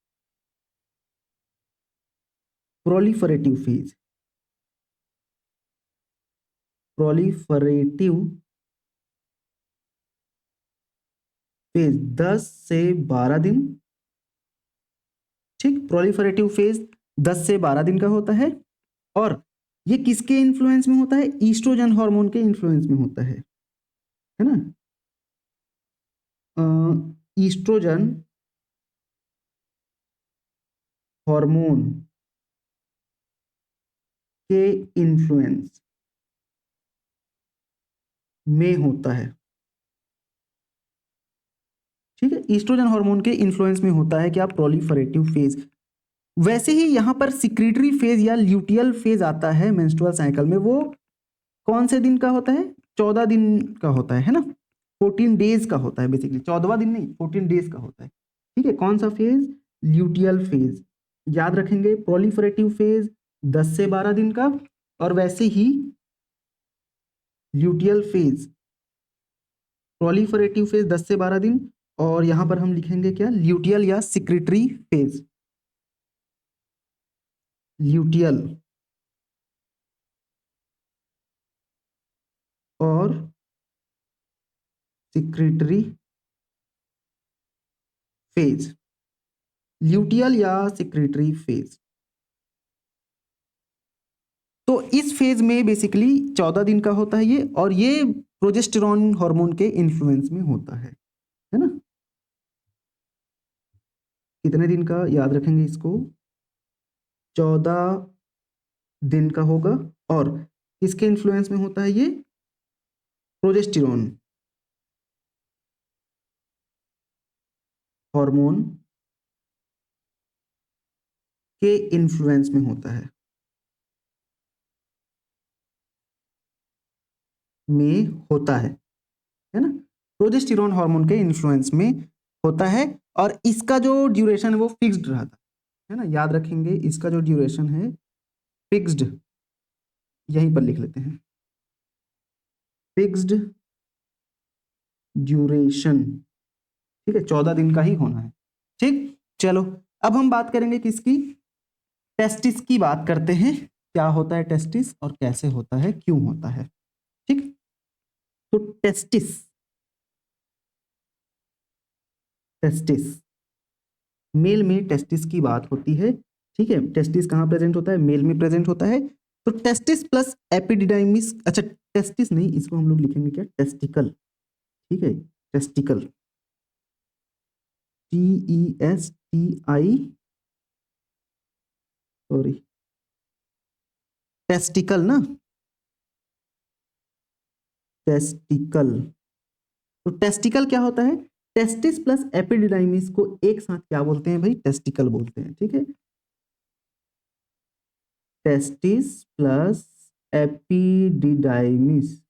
प्रोलिफरेटिव फेज, प्रोलिफरेटिव फेज 10 से 12 दिन, ठीक। प्रोलिफरेटिव फेज 10 से 12 दिन का होता है और ये किसके इन्फ्लुएंस में होता है? ईस्ट्रोजन हार्मोन के इन्फ्लुएंस में होता है ना। ईस्ट्रोजन हार्मोन के इन्फ्लुएंस में होता है, ठीक है। ईस्ट्रोजन हार्मोन के इन्फ्लुएंस में होता है क्या? Proliferative phase. वैसे ही यहां पर सिक्रीटरी फेज या ल्यूटियल फेज आता है मेंस्ट्रुअल साइकिल में। वो कौन से दिन का होता है? 14 दिन का होता है ना। 14 डेज का होता है बेसिकली, 14वां दिन नहीं, 14 डेज का होता है, ठीक है। कौन सा फेज? Luteal phase. याद रखेंगे प्रोलिफरेटिव फेज 10 से 12 दिन का, और वैसे ही ल्यूटियल फेज, प्रोलिफरेटिव फेज 10 से 12 दिन, और यहां पर हम लिखेंगे क्या? ल्यूटियल या सिक्रीटरी फेज। ल्यूटियल और सिक्रीटरी फेज, ल्यूटियल या सिक्रीटरी फेज। तो इस फेज में बेसिकली 14 दिन का होता है ये, और ये प्रोजेस्टेरॉन हार्मोन के इन्फ्लुएंस में होता है ना। कितने दिन का याद रखेंगे इसको? 14 दिन का होगा। और किसके इन्फ्लुएंस में होता है ये? प्रोजेस्टेरॉन हार्मोन के इन्फ्लुएंस में होता है ना। प्रोजेस्टेरॉन हार्मोन के इन्फ्लुएंस में होता है, और इसका जो ड्यूरेशन है वो फिक्स्ड रहता है ना। याद रखेंगे इसका जो ड्यूरेशन है फिक्स्ड, यहीं पर लिख लेते हैं, फिक्स्ड ड्यूरेशन, ठीक है। 14 दिन का ही होना है, ठीक। चलो अब हम बात करेंगे किसकी? टेस्टिस की बात करते हैं। क्या होता है टेस्टिस और कैसे होता है, क्यों होता है, ठीक। तो टेस्टिस, टेस्टिस मेल में टेस्टिस की बात होती है, ठीक है। टेस्टिस कहाँ प्रेजेंट होता है? मेल में प्रेजेंट होता है। तो टेस्टिस प्लस एपिडिडाइमिस, अच्छा टेस्टिस नहीं, इसको हम लोग लिखेंगे क्या? टेस्टिकल, ठीक है। टेस्टिकल, TESTICLE, सॉरी, टेस्टिकल ना, टेस्टिकल। तो टेस्टिकल क्या होता है? टेस्टिस प्लस एपिडिडाइमिस को एक साथ क्या बोलते हैं भाई? टेस्टिकल बोलते हैं। ठीक है, testis plus epididymis,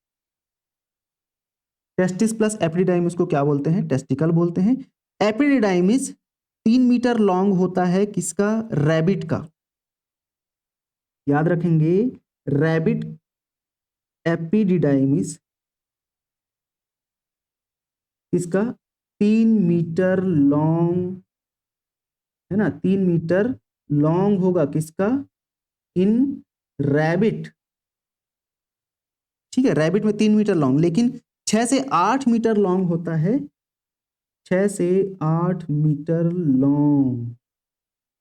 testis plus epididymis को क्या बोलते हैं? टेस्टिकल बोलते हैं। एपिडिडाइमिस 3 मीटर लॉन्ग होता है, किसका? रैबिट का। याद रखेंगे, रैबिट एपिडिडाइमिस किसका? 3 मीटर लॉन्ग है ना, 3 मीटर लॉन्ग होगा, किसका? इन रैबिट। ठीक है, रैबिट में 3 मीटर लॉन्ग, लेकिन 6 से 8 मीटर लॉन्ग होता है, 6 से 8 metre long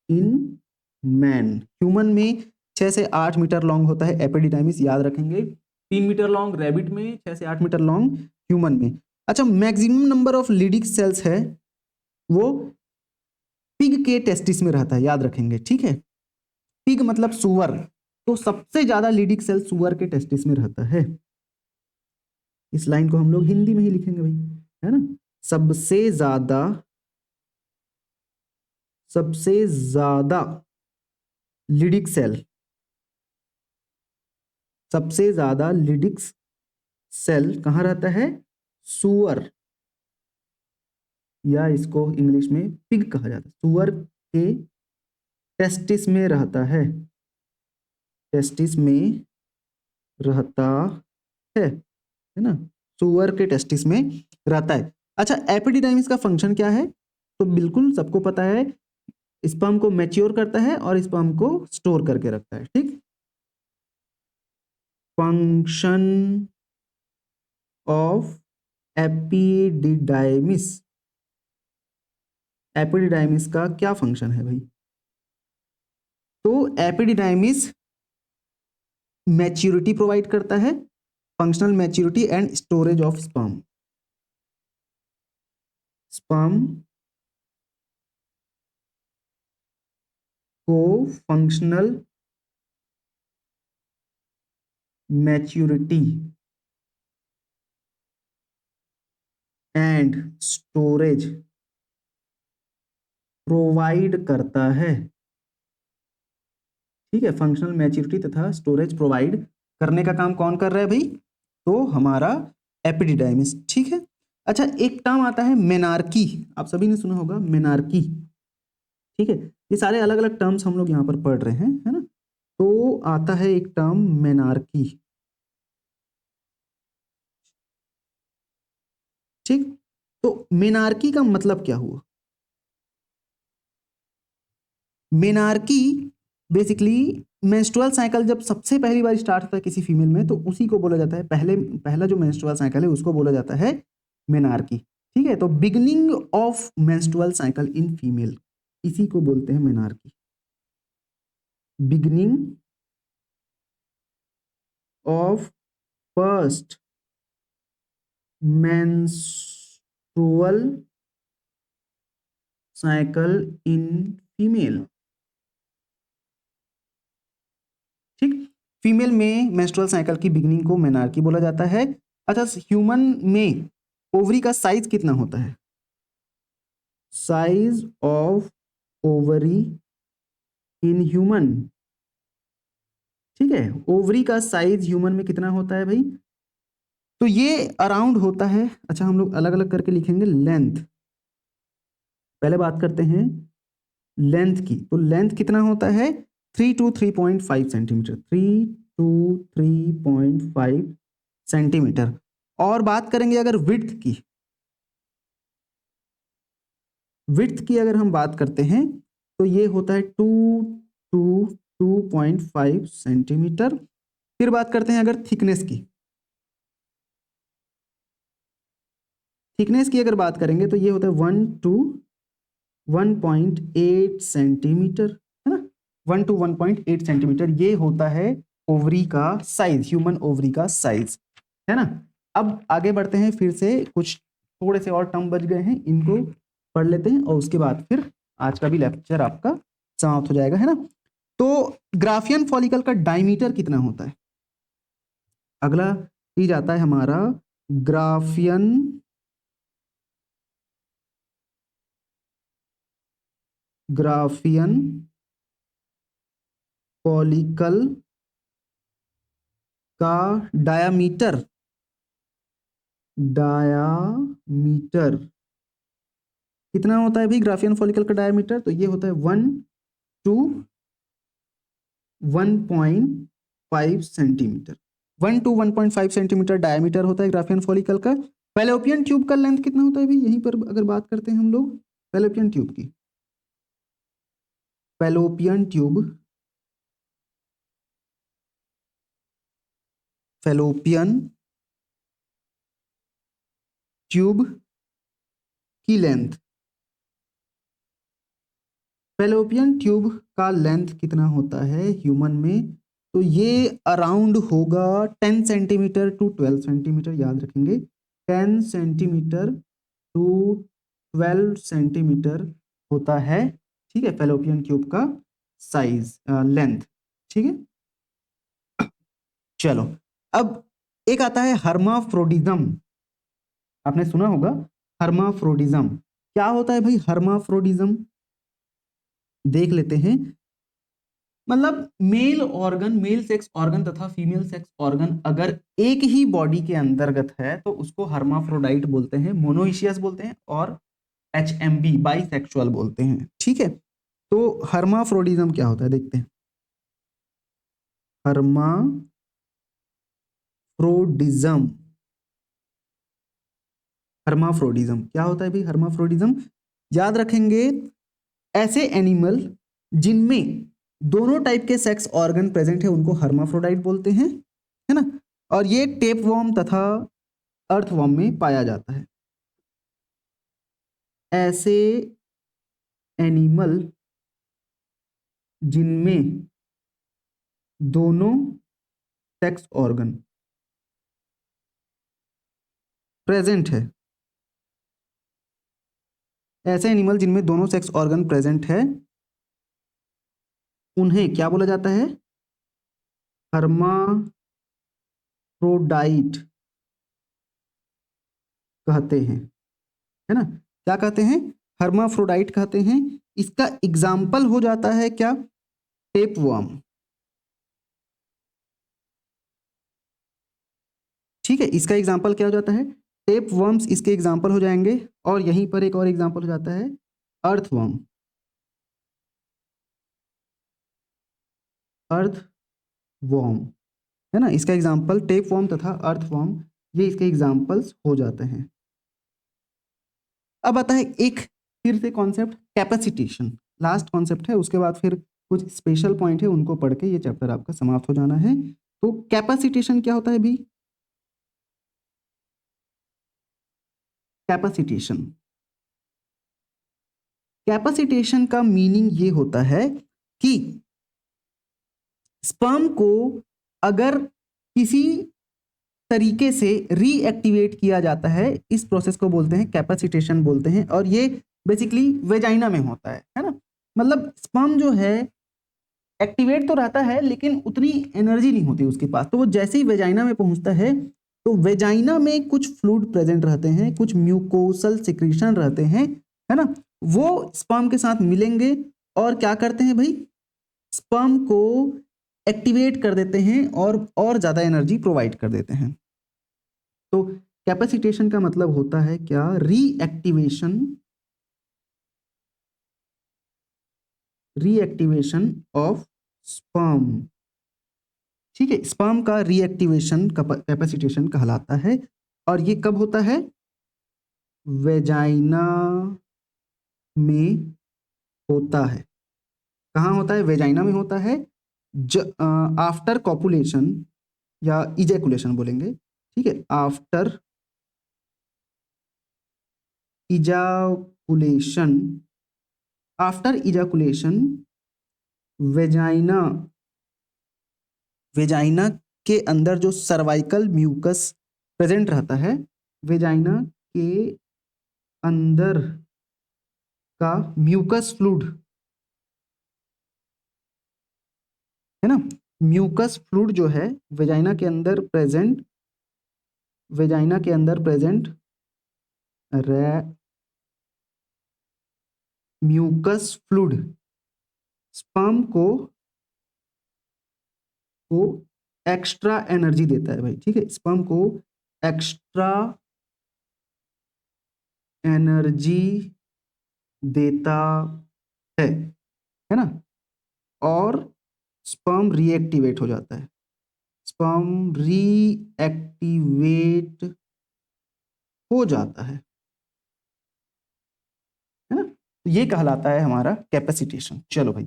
in man. Human में 6 से 8 मीटर लॉन्ग होता है एपिडिडाइमिस, याद रखेंगे। 3 मीटर लॉन्ग रैबिट में, 6 से 8 मीटर लॉन्ग ह्यूमन में। अच्छा, मैक्सिमम नंबर ऑफ लीडिक सेल्स है वो पिग के टेस्टिस में रहता है, याद रखेंगे। ठीक है, पिग मतलब सुअर, तो सबसे ज्यादा लीडिक सेल सुअर के टेस्टिस में रहता है। इस लाइन को हम लोग हिंदी में ही लिखेंगे भाई, है ना। सबसे ज्यादा लीडिक सेल, सबसे ज्यादा लीडिक सेल कहाँ रहता है? सुअर, या इसको इंग्लिश में पिग कहा जाता है। सुअर के टेस्टिस में रहता है, टेस्टिस में रहता है ना, सुअर के टेस्टिस में रहता है। अच्छा, एपिडिडाइमिस का फंक्शन क्या है? तो बिल्कुल सबको पता है, स्पर्म को मैच्योर करता है और स्पर्म को स्टोर करके रखता है। ठीक, फंक्शन ऑफ एपिडिडाइमिस, एपिडिडाइमिस का क्या फंक्शन है भाई? तो एपिडिडाइमिस मैच्योरिटी प्रोवाइड करता है, functional maturity and storage of sperm. Sperm को functional maturity and storage provide करता है। ठीक है, फंक्शनल मैच्योरिटी तथा स्टोरेज प्रोवाइड करने का काम कौन कर रहा है भाई? तो हमारा एपिडिडाइमिस। ठीक है। अच्छा, एक टर्म आता है मेनार्की, आप सभी ने सुना होगा मेनार्की। ठीक है, ये सारे अलग अलग टर्म्स हम लोग यहाँ पर पढ़ रहे हैं, है ना। तो आता है एक टर्म मेनार्की। ठीक, तो मेनार्की का मतलब क्या हुआ? मेनार्की बेसिकली मेंस्ट्रुअल साइकिल जब सबसे पहली बार स्टार्ट होता है किसी फीमेल में, तो उसी को बोला जाता है, पहला जो मेंस्ट्रुअल साइकिल है उसको बोला जाता है मेनार्की। ठीक है, तो beginning of menstrual cycle in female, इसी को बोलते हैं menarche. Beginning of first menstrual cycle in female. ठीक, फीमेल में मेंस्ट्रुअल साइकिल की बिगनिंग को मेनार्की बोला जाता है। अच्छा, ह्यूमन में ओवरी का साइज कितना होता है? Size of ovary in human. ठीक है, ओवरी का साइज ह्यूमन में कितना होता है भाई? तो ये अराउंड होता है, अच्छा हम लोग अलग अलग करके लिखेंगे। लेंथ, पहले बात करते हैं लेंथ की, तो लेंथ कितना होता है? 3 to 3.5 सेंटीमीटर, 3 to 3.5 सेंटीमीटर। और बात करेंगे अगर विड्थ की, विड्थ की अगर हम बात करते हैं तो ये होता है 2 to 2.5 सेंटीमीटर। फिर बात करते हैं अगर थिकनेस की, थिकनेस की अगर बात करेंगे तो ये होता है 1 to 1.8 सेंटीमीटर, है ना। 1 to 1.8 सेंटीमीटर ये होता है ओवरी का साइज, ह्यूमन ओवरी का साइज, है ना। अब आगे बढ़ते हैं, फिर से कुछ थोड़े से और टर्म बच गए हैं, इनको पढ़ लेते हैं और उसके बाद फिर आज का भी लेक्चर आपका समाप्त हो जाएगा, है ना। तो ग्राफियन फॉलिकल का डायमीटर कितना होता है? अगला चीज आता है हमारा ग्राफियन फॉलिकल का डायामीटर कितना होता है भाई ग्राफियन फॉलिकल का डायमीटर? तो ये होता है 1 to 1.5 centimetre. 1 to 1.5 centimetre diameter होता है ग्राफियन फॉलिकल का। फैलोपियन ट्यूब का लेंथ कितना होता है भाई? यहीं पर अगर बात करते हैं हम लोग फैलोपियन ट्यूब की, फैलोपियन ट्यूब की लेंथ, फैलोपियन ट्यूब का लेंथ कितना होता है ह्यूमन में? तो ये अराउंड होगा 10 सेंटीमीटर टू 12 सेंटीमीटर, याद रखेंगे 10 सेंटीमीटर टू 12 सेंटीमीटर होता है, ठीक है, फैलोपियन ट्यूब का साइज लेंथ, ठीक है। चलो अब एक आता है हर्माफ्रोडिज्म, आपने सुना होगा हर्माफ्रोडिज्म। क्या होता है भाई हर्माफ्रोडिज्म? देख लेते हैं। मतलब मेल सेक्स ऑर्गन तथा फीमेल सेक्स ऑर्गन अगर एक ही बॉडी के अंतर्गत है तो उसको हर्माफ्रोडाइट बोलते हैं, मोनोइशियस बोलते हैं, और HMB बाइसेक्सुअल बोलते हैं, ठीक है। तो हर्माफ्रोडिज्म क्या होता है देखते हैं। हर्माफ्रोडिज्म क्या होता है भाई हर्माफ्रोडिज्म? याद रखेंगे ऐसे एनिमल जिनमें दोनों टाइप के सेक्स ऑर्गन प्रेजेंट है उनको हर्माफ्रोडाइट बोलते हैं, है ना। और ये टेपवर्म तथा अर्थवर्म में पाया जाता है। ऐसे एनिमल जिनमें दोनों सेक्स ऑर्गन प्रेजेंट है, ऐसे एनिमल जिनमें दोनों सेक्स ऑर्गन प्रेजेंट है उन्हें क्या बोला जाता है? हर्माफ्रोडाइट कहते हैं, है ना। क्या कहते हैं? हर्माफ्रोडाइट कहते हैं। इसका एग्जाम्पल हो जाता है क्या? टेपवर्म, ठीक है। इसका एग्जाम्पल क्या हो जाता है? टेपवर्म्स इसके एग्जाम्पल हो जाएंगे। और यहीं पर एक और एग्जाम्पल हो जाता है अर्थवर्म, अर्थवर्म, है ना। इसका एग्जाम्पल टेपवर्म तथा अर्थवर्म, ये इसके एग्जाम्पल्स हो जाते हैं। अब आता है एक फिर से कॉन्सेप्ट कैपेसिटेशन, लास्ट कॉन्सेप्ट है, उसके बाद फिर कुछ स्पेशल पॉइंट है उनको पढ़ के ये चैप्टर आपका समाप्त हो जाना है। तो कैपेसिटेशन क्या होता है भी? कैपेसिटेशन, कैपेसिटेशन का मीनिंग ये होता है कि स्पर्म को अगर किसी तरीके से रीएक्टिवेट किया जाता है, इस प्रोसेस को बोलते हैं कैपेसिटेशन बोलते हैं। और ये बेसिकली वेजाइना में होता है ना। मतलब स्पर्म जो है एक्टिवेट तो रहता है लेकिन उतनी एनर्जी नहीं होती उसके पास, तो वो जैसे ही वेजाइना में पहुंचता है तो वेजाइना में कुछ फ्लूइड प्रेजेंट रहते हैं, कुछ म्यूकोसल सिक्रीशन रहते हैं, है ना। वो स्पर्म के साथ मिलेंगे और क्या करते हैं भाई? स्पर्म को एक्टिवेट कर देते हैं और ज्यादा एनर्जी प्रोवाइड कर देते हैं। तो कैपेसिटेशन का मतलब होता है क्या? रीएक्टिवेशन ऑफ स्पर्म, ठीक है। स्पर्म का रीएक्टिवेशन कैपेसिटेशन कहलाता है। और ये कब होता है? वेजाइना में होता है। कहाँ होता है? वेजाइना में होता है आफ्टर कॉपुलेशन या इजैकुलेशन बोलेंगे, ठीक है। After ejaculation, after ejaculation vagina, vagina के अंदर जो सर्वाइकल म्यूकस प्रेजेंट रहता है, वेजाइना के अंदर का म्यूकस फ्लूइड है ना। म्यूकस फ्लूइड जो है वेजाइना के अंदर प्रेजेंट म्यूकस फ्लूइड स्पर्म को एक्स्ट्रा एनर्जी देता है भाई, ठीक है। स्पर्म को एक्स्ट्रा एनर्जी देता है ना, और स्पर्म रीएक्टिवेट हो जाता है, स्पर्म रीएक्टिवेट हो जाता है ना। तो ये कहलाता है हमारा कैपेसिटेशन। चलो भाई,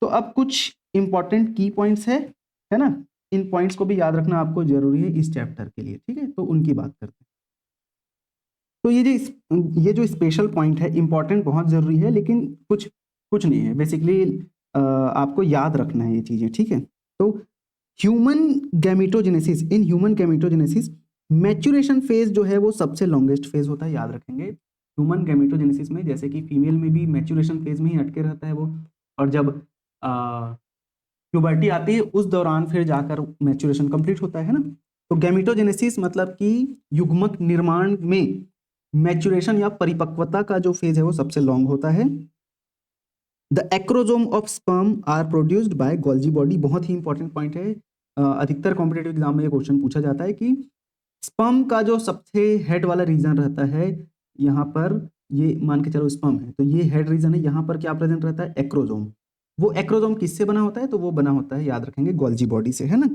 तो अब कुछ इंपॉर्टेंट की पॉइंट्स है ना, इन पॉइंट्स को भी याद रखना आपको जरूरी है इस चैप्टर के लिए, ठीक है। तो उनकी बात करते हैं। तो ये जो स्पेशल पॉइंट है इंपॉर्टेंट बहुत जरूरी है, लेकिन कुछ नहीं है बेसिकली, आपको याद रखना है ये चीजें, ठीक है। तो human gametogenesis, in human gametogenesis maturation phase जो है वो सबसे लॉन्गेस्ट फेज होता है, याद रखेंगे। ह्यूमन गैमेटोजेनेसिस में जैसे कि फीमेल में भी मैच्यूरेशन फेज में ही अटके रहता है वो, और जब प्यूबर्टी आती है उस दौरान फिर जाकर मैच्यूरेशन कंप्लीट होता है ना। तो गैमेटोजेनेसिस मतलब कि युग्मक निर्माण में मैच्यूरेशन या परिपक्वता का जो फेज है वो सबसे लॉन्ग होता है। The acrosome of sperm are produced by Golgi body, बहुत ही इंपॉर्टेंट पॉइंट है, अधिकतर कॉम्पिटेटिव एग्जाम में ये क्वेश्चन पूछा जाता है कि स्पर्म का जो सबसे हेड वाला रीजन रहता है, यहाँ पर ये मान के चलो स्पर्म है तो ये हेड रीजन है, यहाँ पर क्या प्रेजेंट रहता है, एक्रोजोम। वो एक्रोजोम किससे बना होता है, तो वो बना होता है, याद रखेंगे, गोल्जी बॉडी से, है ना।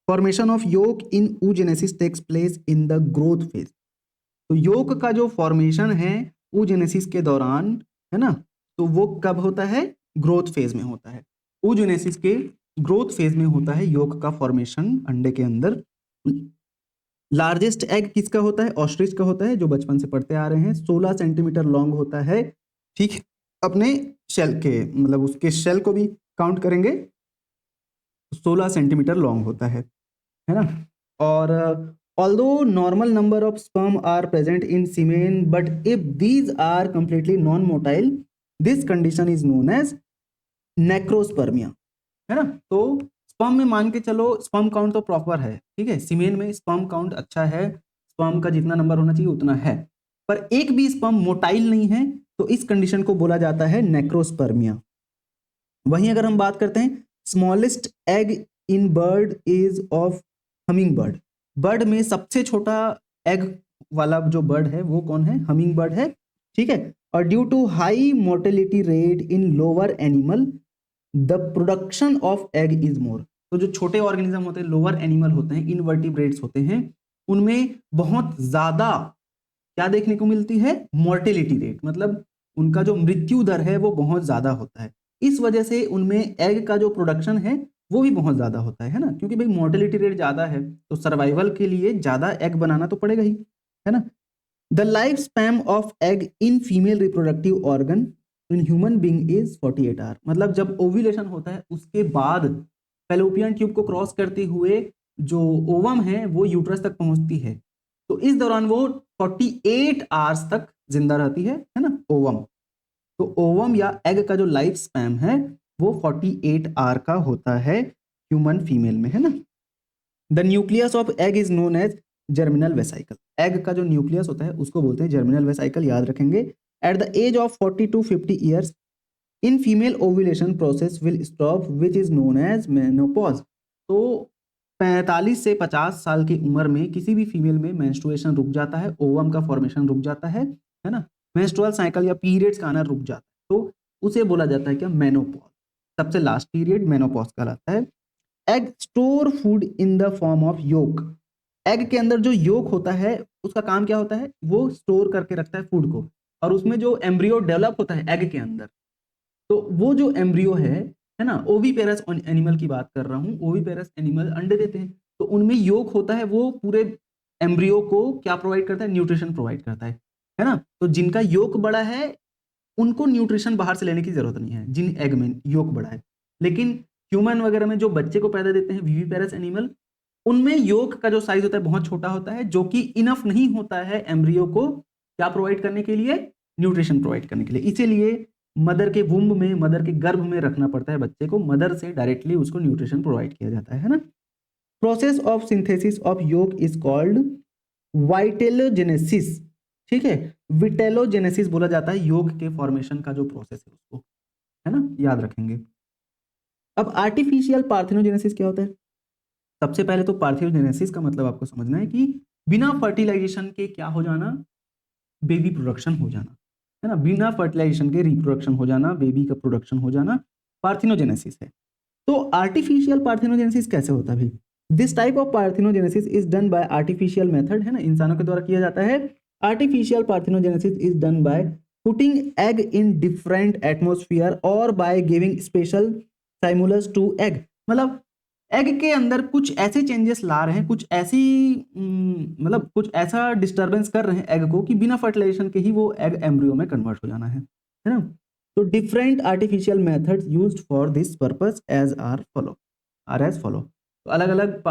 Formation of yolk in oogenesis takes place in the growth phase, तो योक का जो फॉर्मेशन है oogenesis के दौरान, है ना, तो वो कब होता है, ग्रोथ फेज में होता है। oogenesis के ग्रोथ फेज में होता है योक का फॉर्मेशन अंडे के अंदर। लार्जेस्ट एग किसका होता है, ऑस्ट्रिच का होता है, जो बचपन से पढ़ते आ रहे हैं। 16 सेंटीमीटर लॉन्ग होता है, ठीक है। अपने शेल के मतलब उसके शेल को भी काउंट करेंगे, 16 सेंटीमीटर लॉन्ग होता है ना। और although normal number of sperm are present in semen, but if these are completely non motile, this condition is known as necrospermia, है ना। तो स्पर्म में मान के चलो स्पर्म काउंट तो प्रॉपर है, ठीक है, सीमेन में स्पर्म काउंट अच्छा है, स्पर्म का जितना नंबर होना चाहिए उतना है, पर एक भी स्पर्म मोटाइल नहीं है, तो इस कंडीशन को बोला जाता है नेक्रोस्पर्मिया। वहीं अगर हम बात करते हैं smallest egg in bird is of humming bird, bird में सबसे छोटा एग वाला जो बर्ड है वो कौन है, हमिंग बर्ड है, ठीक है। और due to high mortality rate in lower animal the production of egg is more, तो जो छोटे ऑर्गेनिज्म होते हैं, लोअर एनिमल होते हैं, इनवर्टिब्रेट्स होते हैं, उनमें बहुत ज्यादा क्या देखने को मिलती है, मोर्टेलिटी रेट, मतलब उनका जो मृत्यु दर है वो बहुत ज्यादा होता है। इस वजह से उनमें एग का जो प्रोडक्शन है वो भी बहुत ज्यादा होता है ना, क्योंकि भाई मोर्टेलिटी रेट ज्यादा है तो सर्वाइवल के लिए ज्यादा एग बनाना तो पड़ेगा ही, है ना। The life span of egg in female reproductive organ in human being is 48 hour, मतलब जब ओव्यूलेशन होता है उसके बाद फैलोपियन ट्यूब को क्रॉस करते हुए जो ओवम है वो यूट्रस तक पहुंचती है, तो इस दौरान वो 48 आवर्स तक जिंदा रहती है ना, ओवम। तो ओवम या एग का जो लाइफ स्पैन है वो 48 आवर का होता है ह्यूमन फीमेल में, है ना। The nucleus of egg is known as germinal vesicle, egg का जो न्यूक्लियस होता है उसको बोलते हैं जर्मिनल वेसाइकल, याद रखेंगे। At the age of 40 to 50 years in female ovulation process will stop which is known as menopause, तो 45 से 50 साल की उम्र में किसी भी फीमेल में मेंस्ट्रुएशन रुक जाता है, ओवम का फॉर्मेशन रुक जाता है ना, मेंस्ट्रुअल साइकिल या पीरियड्स का आना रुक जाता है, तो उसे बोला जाता है क्या, मेनोपॉज। सबसे लास्ट पीरियड मेनोपॉज कहलाता है। Egg store food in the form of yolk, egg के अंदर जो योक होता है उसका काम क्या होता है, वो स्टोर करके रखता है फूड को, और उसमें जो एम्ब्रियो डेवलप होता है एग के अंदर, तो वो जो एम्ब्रियो है ना, ओवीपेरस एनिमल की बात कर रहा हूँ, ओवीपेरस एनिमल अंडे देते हैं, तो उनमें योक होता है, वो पूरे एम्ब्रियो को क्या प्रोवाइड करता है, न्यूट्रिशन प्रोवाइड करता है ना। तो जिनका योक बड़ा है उनको न्यूट्रिशन बाहर से लेने की जरूरत नहीं है, जिन एग में योक बड़ा है। लेकिन ह्यूमन वगैरह में जो बच्चे को पैदा देते हैं विविपेरस एनिमल, उनमें योक का जो साइज होता है बहुत छोटा होता है, जो कि इनफ नहीं होता है एम्ब्रियो को क्या प्रोवाइड करने के लिए, न्यूट्रिशन प्रोवाइड करने के लिए। इसीलिए मदर के वुम्ब में, मदर के गर्भ में रखना पड़ता है बच्चे को, मदर से डायरेक्टली उसको न्यूट्रिशन प्रोवाइड किया जाता है ना। प्रोसेस ऑफ सिंथेसिस ऑफ योग इज कॉल्ड वाइटेलोजेनेसिस, ठीक है, विटेलोजेनेसिस बोला जाता है योग के फॉर्मेशन का जो प्रोसेस है उसको, है ना, याद रखेंगे। अब आर्टिफिशियल पार्थेनोजेनेसिस क्या होता है? सबसे पहले तो पार्थेनोजेनेसिस का मतलब आपको समझना है कि बिना फर्टिलाइजेशन के क्या हो जाना, बेबी प्रोडक्शन हो जाना, है ना, बिना फर्टिलाइजेशन के रिप्रोडक्शन हो जाना, बेबी का प्रोडक्शन हो जाना, पार्थेनोजेनेसिस है। तो आर्टिफिशियल पार्थेनोजेनेसिस कैसे होता है भाई? This type of parthenogenesis is done by artificial method, है ना, इंसानों के द्वारा किया जाता है। Artificial parthenogenesis is done by putting egg in different atmosphere और by giving special stimulus to egg. मतलब एग के अंदर कुछ ऐसे चेंजेस ला रहे हैं, कुछ ऐसी मतलब कुछ ऐसा डिस्टरबेंस कर रहे हैं एग को कि बिना फर्टिलाइजेशन के ही वो एग एम्ब्रियो में कन्वर्ट हो जाना है ना। तो different artificial methods used for this purpose as follow. तो अलग अलग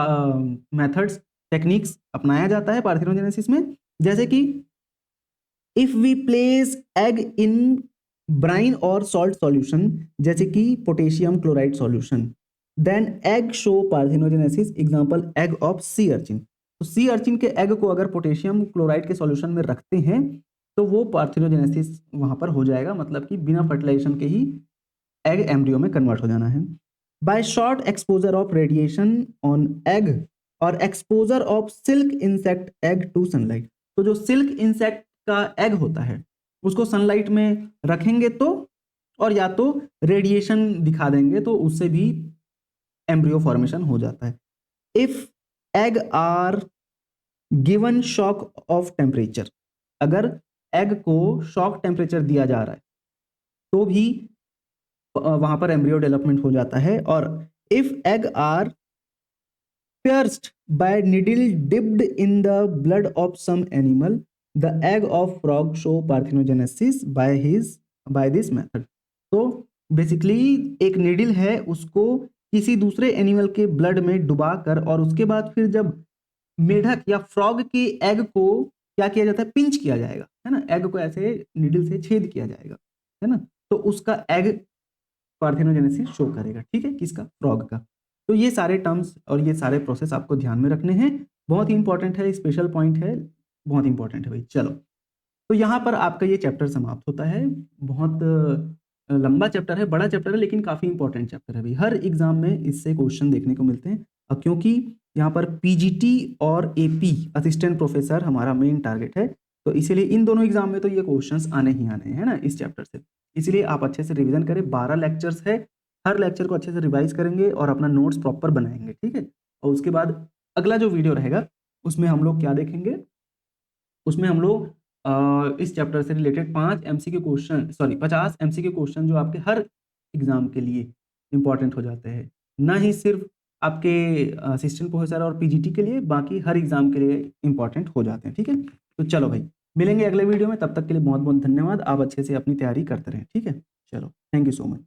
मेथड्स, टेक्निक्स अपनाया जाता है पार्थेनोजेनेसिस में, जैसे कि if we place egg in brine और सॉल्ट सॉल्यूशन, जैसे कि potassium chloride solution, then egg show parthenogenesis, example egg of sea urchin. तो सी अर्चिन के एग को अगर पोटेशियम क्लोराइड के सॉल्यूशन में रखते हैं तो वो पार्थेनोजेनेसिस वहां पर हो जाएगा, मतलब कि बिना फर्टिलाइजेशन के ही एग एम्ब्रियो में कन्वर्ट हो जाना है। By short exposure of radiation on egg और exposure of silk insect egg to sunlight. तो जो सिल्क इंसेक्ट का एग होता है उसको सनलाइट में रखेंगे तो, और या तो रेडिएशन दिखा देंगे तो उससे भी एम्ब्रियो फॉर्मेशन हो जाता है। If egg are given shock of temperature, अगर एग को शॉक टेम्परेचर दिया जा रहा है तो भी वहां पर एम्ब्रियो डेवलपमेंट हो जाता है। और if egg are pierced by needle dipped in the blood of some animal, the egg of frog show parthenogenesis by this method। तो बेसिकली एक नीडल है, उसको किसी दूसरे एनिमल के ब्लड में डुबा कर और उसके बाद फिर जब मेढक या फ्रॉग के एग को क्या किया जाता है, पिंच किया जाएगा, है ना, एग को ऐसे नीडल से छेद किया जाएगा, है ना, तो उसका एग पार्थेनोजेनेसिस शो करेगा, ठीक है, किसका, फ्रॉग का। तो ये सारे टर्म्स और ये सारे प्रोसेस आपको ध्यान में रखने हैं, बहुत ही इंपॉर्टेंट है, स्पेशल पॉइंट है, बहुत इंपॉर्टेंट है भाई। चलो, तो यहाँ पर आपका ये चैप्टर समाप्त होता है। बहुत लंबा चैप्टर है, बड़ा चैप्टर है, लेकिन काफ़ी इंपॉर्टेंट चैप्टर है भाई। हर एग्जाम में इससे क्वेश्चन देखने को मिलते हैं, और क्योंकि यहाँ पर पीजीटी और एपी असिस्टेंट प्रोफेसर हमारा मेन टारगेट है, तो इसीलिए इन दोनों एग्जाम में तो ये क्वेश्चंस आने ही आने हैं ना इस चैप्टर से। इसलिए आप अच्छे से रिवीजन करें, 12 लेक्चर्स है, हर लेक्चर को अच्छे से रिवाइज करेंगे और अपना नोट्स प्रॉपर बनाएंगे, ठीक है। और उसके बाद अगला जो वीडियो रहेगा उसमें हम लोग क्या देखेंगे, उसमें हम लोग इस चैप्टर से रिलेटेड 50 एमसीक्यू क्वेश्चन जो आपके हर एग्जाम के लिए इंपॉर्टेंट हो जाते हैं, ना ही सिर्फ आपके असिस्टेंट प्रोफेसर और पीजीटी के लिए, बाकी हर एग्जाम के लिए इंपॉर्टेंट हो जाते हैं, ठीक है। तो चलो भाई, मिलेंगे अगले वीडियो में, तब तक के लिए बहुत बहुत धन्यवाद। आप अच्छे से अपनी तैयारी करते रहें, ठीक है। चलो, थैंक यू सो मच।